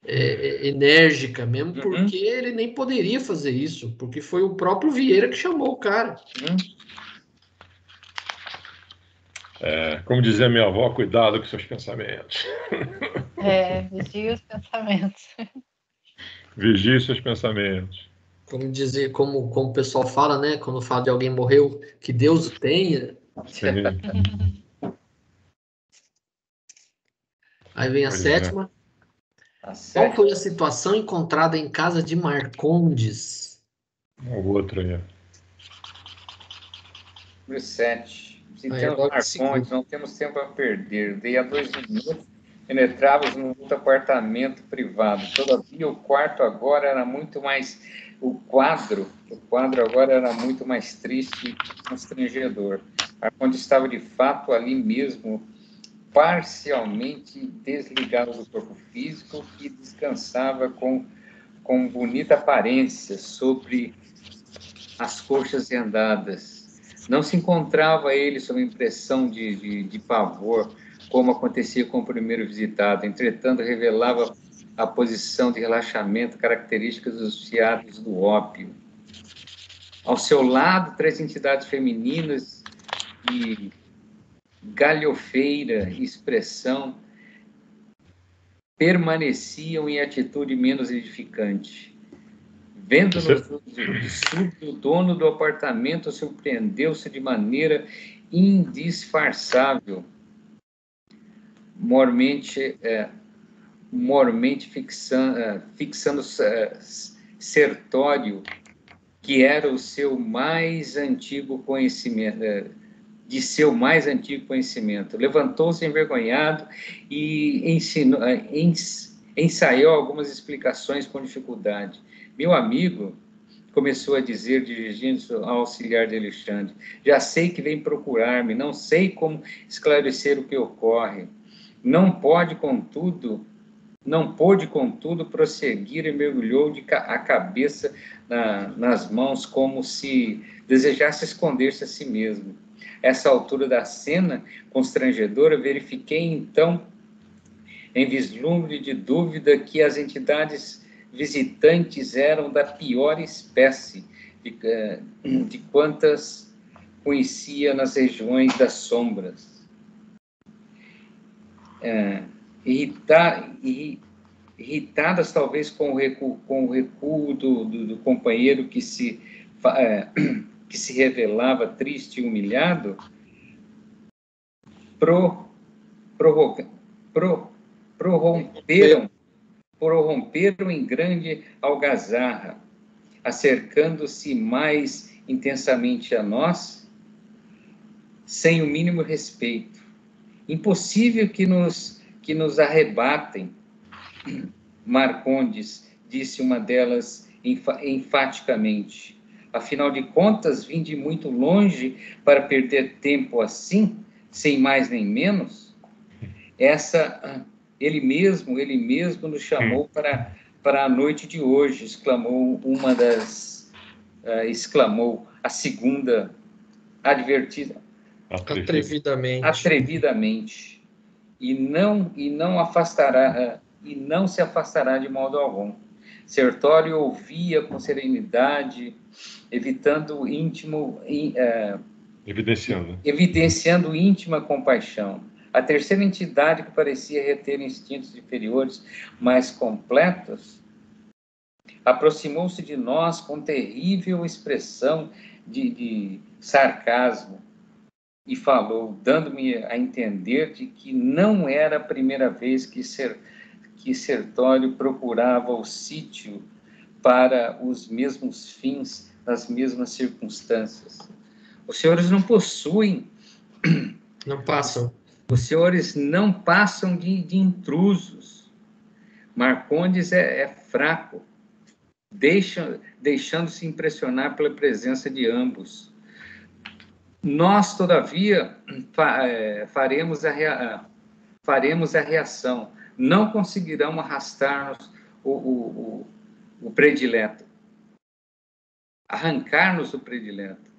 [SPEAKER 1] enérgica mesmo, porque ele nem poderia fazer isso, porque foi o próprio Vieira que chamou o cara.
[SPEAKER 2] Como dizia minha avó, cuidado com seus pensamentos.
[SPEAKER 3] Vigia os pensamentos.
[SPEAKER 2] Vigie seus pensamentos.
[SPEAKER 1] Como dizer, como o pessoal fala, né, quando fala de alguém morreu, que Deus o tenha. Aí vem a sétima. Qual foi a situação encontrada em casa de Marcondes?
[SPEAKER 2] O outro aí.
[SPEAKER 4] Número 7. Visitamos Marcondes, não temos tempo a perder. Dei a 2 minutos, penetrávamos num outro apartamento privado. Todavia, o quarto agora era muito mais... O quadro agora era muito mais triste e constrangedor. Marcondes estava, de fato, ali mesmo, parcialmente desligado do corpo físico, que descansava com bonita aparência sobre as coxas rendadas. Não se encontrava ele sob impressão de pavor, como acontecia com o primeiro visitado. Entretanto, revelava a posição de relaxamento, características associadas do ópio. Ao seu lado, 3 entidades femininas de galhofeira e expressão permaneciam em atitude menos edificante. Vendo-nos de súbito, o dono do apartamento surpreendeu-se de maneira indisfarçável, mormente fixando Sertório, que era o seu mais antigo conhecimento, de seu mais antigo conhecimento. Levantou-se envergonhado e ensaiou algumas explicações com dificuldade. Meu amigo, começou a dizer, dirigindo-se ao auxiliar de Alexandre, já sei que vem procurar-me, não sei como esclarecer o que ocorre. Não pôde, contudo, prosseguir e mergulhou a cabeça nas mãos como se desejasse esconder-se a si mesmo. Essa altura da cena constrangedora, verifiquei então, em vislumbre de dúvida, que as entidades visitantes eram da pior espécie de quantas conhecia nas regiões das sombras. Irritadas talvez com o recuo do companheiro que se revelava triste e humilhado, prorromperam em grande algazarra, acercando-se mais intensamente a nós, sem o mínimo respeito. Impossível que nos arrebatem, Marcondes, disse uma delas enfaticamente. Afinal de contas, vim de muito longe para perder tempo assim, sem mais nem menos. Ele mesmo nos chamou para a noite de hoje, exclamou a segunda atrevidamente, e não se afastará de modo algum. Sertório ouvia com serenidade, evidenciando íntima compaixão. A terceira entidade, que parecia reter instintos inferiores mais completos, aproximou-se de nós com terrível expressão de sarcasmo e falou, dando-me a entender de que não era a primeira vez que Sertório procurava o sítio para os mesmos fins, nas mesmas circunstâncias. Os senhores não possuem...
[SPEAKER 1] Não passam.
[SPEAKER 4] Os senhores não passam de intrusos. Marcondes é fraco, deixando-se impressionar pela presença de ambos. Nós, todavia, faremos a reação. Não conseguirão arrastar-nos o predileto, arrancar-nos o predileto.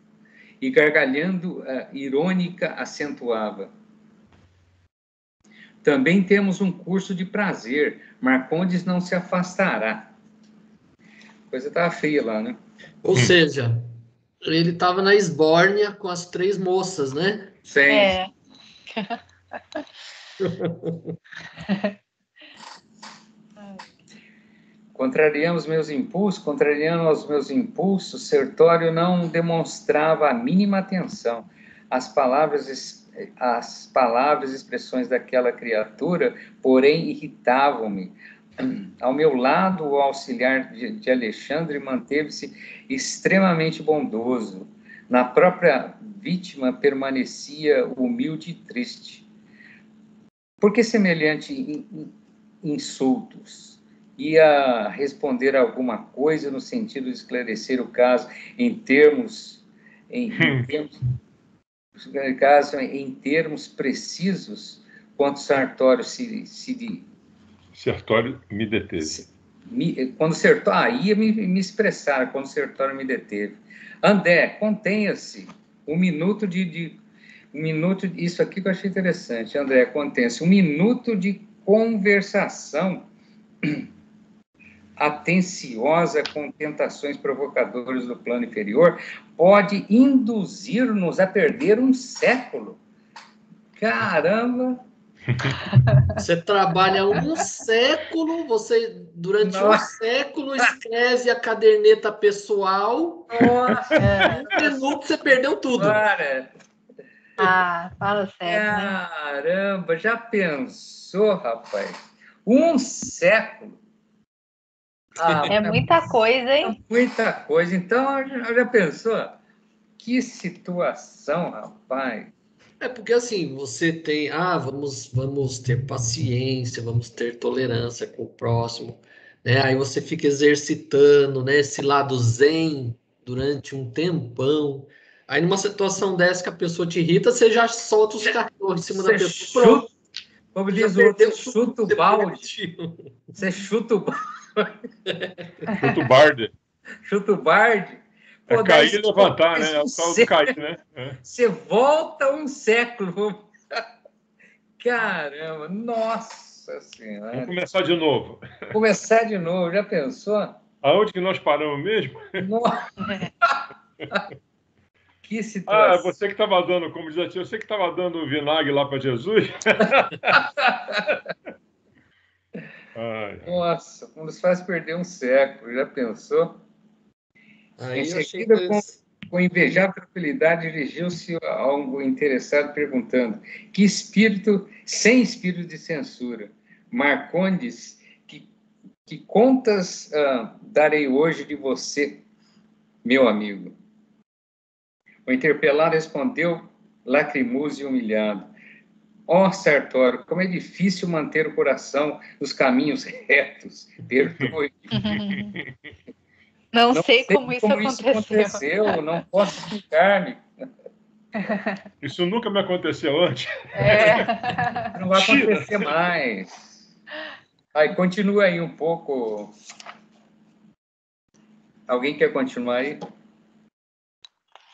[SPEAKER 4] E gargalhando, irônica, acentuava. Também temos um curso de prazer. Marcondes não se afastará. A coisa estava feia lá, né?
[SPEAKER 1] Ou seja, ele estava na esbórnia com as 3 moças, né?
[SPEAKER 4] Sim. Contrariando aos meus impulsos, Sertório não demonstrava a mínima atenção. As palavras e expressões daquela criatura, porém, irritavam-me. Ao meu lado, o auxiliar de Alexandre manteve-se extremamente bondoso. Na própria vítima permanecia humilde e triste. Por que semelhante insultos? Ia responder alguma coisa no sentido de esclarecer o caso em termos precisos, quanto Sertório
[SPEAKER 2] Sertório me deteve.
[SPEAKER 4] Ia me expressar quando Sertório me deteve. André, contenha-se. Um minuto, isso aqui que eu achei interessante. André, contenha-se. Um minuto de conversação atenciosa com tentações provocadoras do plano inferior, pode induzir-nos a perder um século. Caramba!
[SPEAKER 1] Você trabalha um século, você durante um século escreve a caderneta pessoal.
[SPEAKER 4] Nossa!
[SPEAKER 1] Em um minuto você perdeu tudo.
[SPEAKER 4] Para.
[SPEAKER 3] Fala sério, né?
[SPEAKER 4] Caramba, já pensou, rapaz? Um século.
[SPEAKER 3] É muita coisa, hein?
[SPEAKER 4] Muita coisa. Então, já pensou? Que situação, rapaz.
[SPEAKER 1] É porque assim, você tem, vamos ter paciência, vamos ter tolerância com o próximo, né? Aí você fica exercitando, né, esse lado zen durante um tempão. Aí numa situação dessa que a pessoa te irrita, você já solta os cachorros em cima da pessoa. Pronto.
[SPEAKER 4] Como
[SPEAKER 1] Já
[SPEAKER 4] diz o outro,
[SPEAKER 1] perdeu
[SPEAKER 4] você chuta o balde. Você chuta o balde.
[SPEAKER 2] Chuta o barde.
[SPEAKER 4] Chuta o barde.
[SPEAKER 2] É cair e levantar, né? É o tal do cair, né?
[SPEAKER 4] Você volta um século. Caramba, nossa senhora.
[SPEAKER 2] Vamos começar de novo.
[SPEAKER 4] Começar de novo, já pensou?
[SPEAKER 2] Aonde que nós paramos mesmo?
[SPEAKER 4] Nossa. Que situação.
[SPEAKER 2] Você que estava dando, como diz a tia, você que estava dando vinagre lá para Jesus?
[SPEAKER 4] Nossa, nos faz perder um século, já pensou?
[SPEAKER 1] Aí
[SPEAKER 4] em seguida, com invejável tranquilidade, dirigiu-se a um interessado perguntando: que espírito, sem espírito de censura, Marcondes, que contas darei hoje de você, meu amigo? O interpelado respondeu, lacrimoso e humilhado: ó, Sartório, como é difícil manter o coração nos caminhos retos. Perdoe.
[SPEAKER 3] Não sei como isso aconteceu.
[SPEAKER 4] Não posso explicar-me.
[SPEAKER 2] Isso nunca me aconteceu antes.
[SPEAKER 4] Não vai acontecer mais. Aí, continua aí um pouco. Alguém quer continuar aí?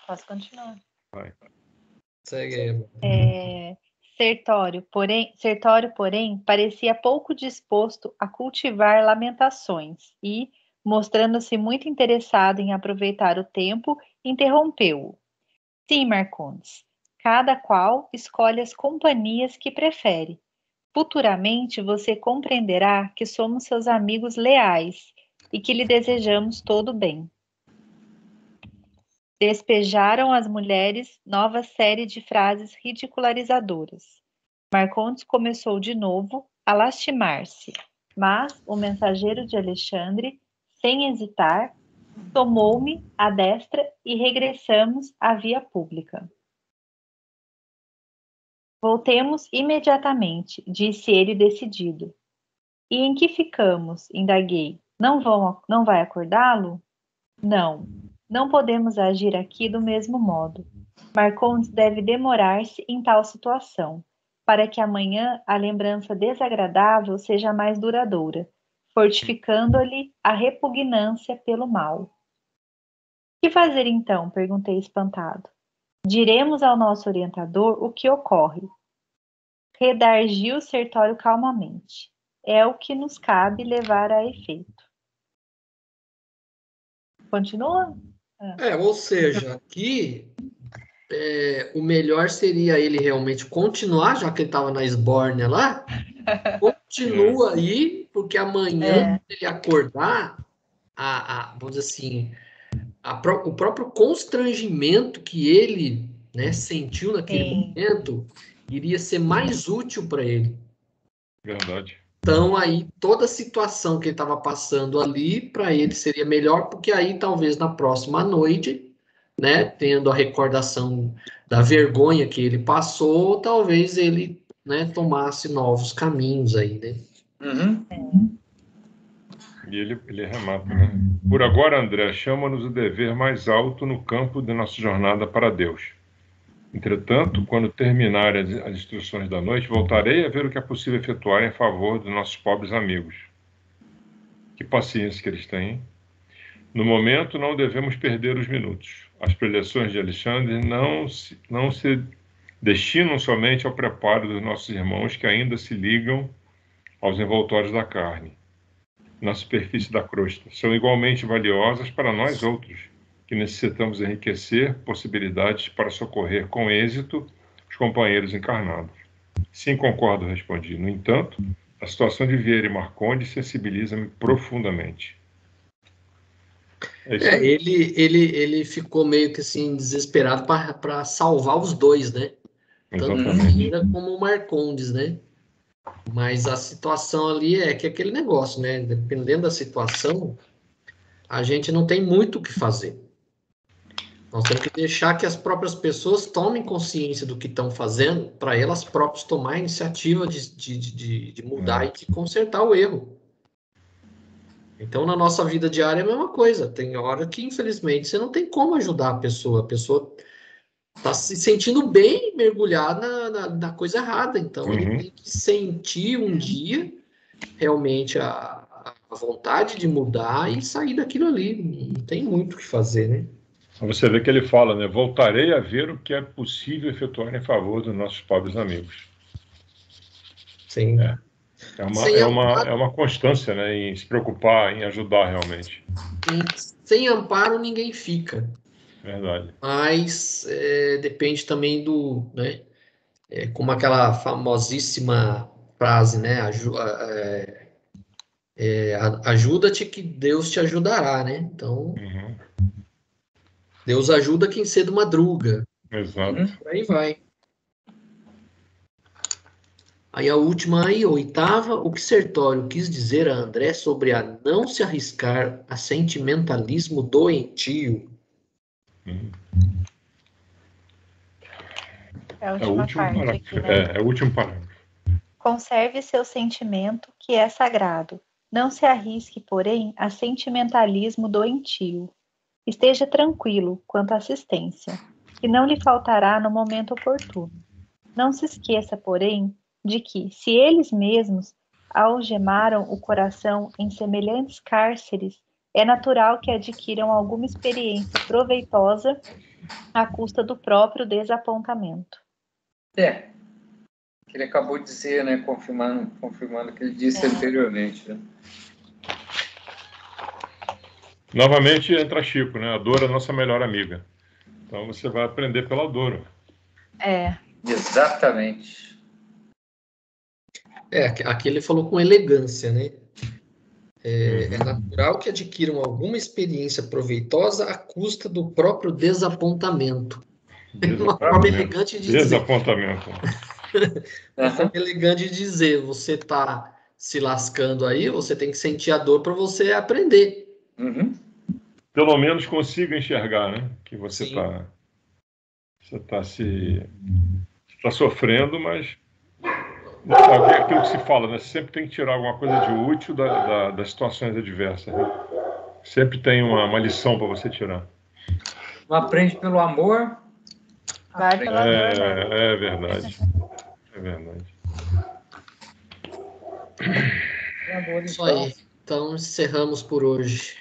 [SPEAKER 3] Posso continuar.
[SPEAKER 1] Vai. Segue aí.
[SPEAKER 3] Sertório, porém, parecia pouco disposto a cultivar lamentações e, mostrando-se muito interessado em aproveitar o tempo, interrompeu-o. Sim, Marcondes, cada qual escolhe as companhias que prefere. Futuramente você compreenderá que somos seus amigos leais e que lhe desejamos todo o bem. Despejaram as mulheres nova série de frases ridicularizadoras. Marcondes começou de novo a lastimar-se, mas o mensageiro de Alexandre, sem hesitar, tomou-me à destra e regressamos à via pública. Voltemos imediatamente, disse ele decidido. E em que ficamos? Indaguei. Não vai acordá-lo? Não podemos agir aqui do mesmo modo. Marcondes deve demorar-se em tal situação, para que amanhã a lembrança desagradável seja mais duradoura, fortificando-lhe a repugnância pelo mal. Que fazer então? Perguntei espantado. Diremos ao nosso orientador o que ocorre. Redarguiu Sertório calmamente. É o que nos cabe levar a efeito. Continua?
[SPEAKER 1] Ou seja, aqui o melhor seria ele realmente continuar, já que ele estava na esbórnia lá, continua aí, porque amanhã ele acordar, vamos dizer assim, o próprio constrangimento que ele, né, sentiu naquele momento iria ser mais útil para ele.
[SPEAKER 2] Verdade.
[SPEAKER 1] Então, aí, toda a situação que ele estava passando ali, para ele seria melhor, porque aí, talvez, na próxima noite, né, tendo a recordação da vergonha que ele passou, talvez ele, né, tomasse novos caminhos aí, né?
[SPEAKER 4] Uhum.
[SPEAKER 2] E ele remata, né? Por agora, André, chama-nos o dever mais alto no campo de nossa jornada para Deus. Entretanto, quando terminarem as instruções da noite, voltarei a ver o que é possível efetuar em favor dos nossos pobres amigos. Que paciência que eles têm, hein? No momento, não devemos perder os minutos. As preleções de Alexandre não se destinam somente ao preparo dos nossos irmãos que ainda se ligam aos envoltórios da carne. na superfície da crosta. São igualmente valiosas para nós outros, que necessitamos enriquecer possibilidades para socorrer com êxito os companheiros encarnados. Sim, concordo, respondi. No entanto, a situação de Vieira e Marcondes sensibiliza-me profundamente.
[SPEAKER 1] Ele ficou meio que assim, desesperado para salvar os dois, né? Tanto o Vieira como o Marcondes, né? Mas a situação ali é que aquele negócio, né? Dependendo da situação, a gente não tem muito o que fazer. Nós temos que deixar que as próprias pessoas tomem consciência do que estão fazendo, para elas próprias tomar a iniciativa de mudar e de consertar o erro. Então, na nossa vida diária é a mesma coisa. Tem hora que, infelizmente, você não tem como ajudar a pessoa está se sentindo bem mergulhada na coisa errada. Então, ele tem que sentir um dia realmente a vontade de mudar e sair daquilo ali. Não tem muito o que fazer, né?
[SPEAKER 2] Você vê que ele fala, né? Voltarei a ver o que é possível efetuar em favor dos nossos pobres amigos.
[SPEAKER 1] Sim.
[SPEAKER 2] É uma constância, né? Em se preocupar, em ajudar realmente.
[SPEAKER 1] Sem amparo, ninguém fica.
[SPEAKER 2] Verdade.
[SPEAKER 1] Mas depende também do, né? Como aquela famosíssima frase, né? Ajuda-te que Deus te ajudará, né? Então, Deus ajuda quem cedo madruga.
[SPEAKER 2] Exato.
[SPEAKER 1] Por aí vai. Aí a última aí, 8ª, o que Sertório quis dizer a André sobre a não se arriscar a sentimentalismo doentio.
[SPEAKER 3] É a última parte aqui, né?
[SPEAKER 2] É o último parágrafo.
[SPEAKER 3] Conserve seu sentimento, que é sagrado. Não se arrisque, porém, a sentimentalismo doentio. Esteja tranquilo quanto à assistência, que não lhe faltará no momento oportuno. Não se esqueça, porém, de que, se eles mesmos algemaram o coração em semelhantes cárceres, é natural que adquiram alguma experiência proveitosa à custa do próprio desapontamento.
[SPEAKER 4] Que ele acabou de dizer, né? Confirmando o que ele disse anteriormente. Né?
[SPEAKER 2] Novamente entra Chico, né? A dor é a nossa melhor amiga. Então você vai aprender pela dor.
[SPEAKER 4] Exatamente.
[SPEAKER 1] Aqui ele falou com elegância, né? É natural que adquiram alguma experiência proveitosa à custa do próprio desapontamento. Uma forma elegante de dizer.
[SPEAKER 2] Desapontamento.
[SPEAKER 1] Uma forma elegante de dizer, você está se lascando aí, você tem que sentir a dor para você aprender.
[SPEAKER 2] Pelo menos consiga enxergar, né? Que você está sofrendo, mas é aquilo que se fala, né? Sempre tem que tirar alguma coisa de útil das situações adversas. Né? Sempre tem uma lição para você tirar.
[SPEAKER 4] Não aprende pelo amor.
[SPEAKER 3] Vai pela dor, né?
[SPEAKER 2] É verdade. É verdade.
[SPEAKER 1] Isso aí. Então encerramos por hoje.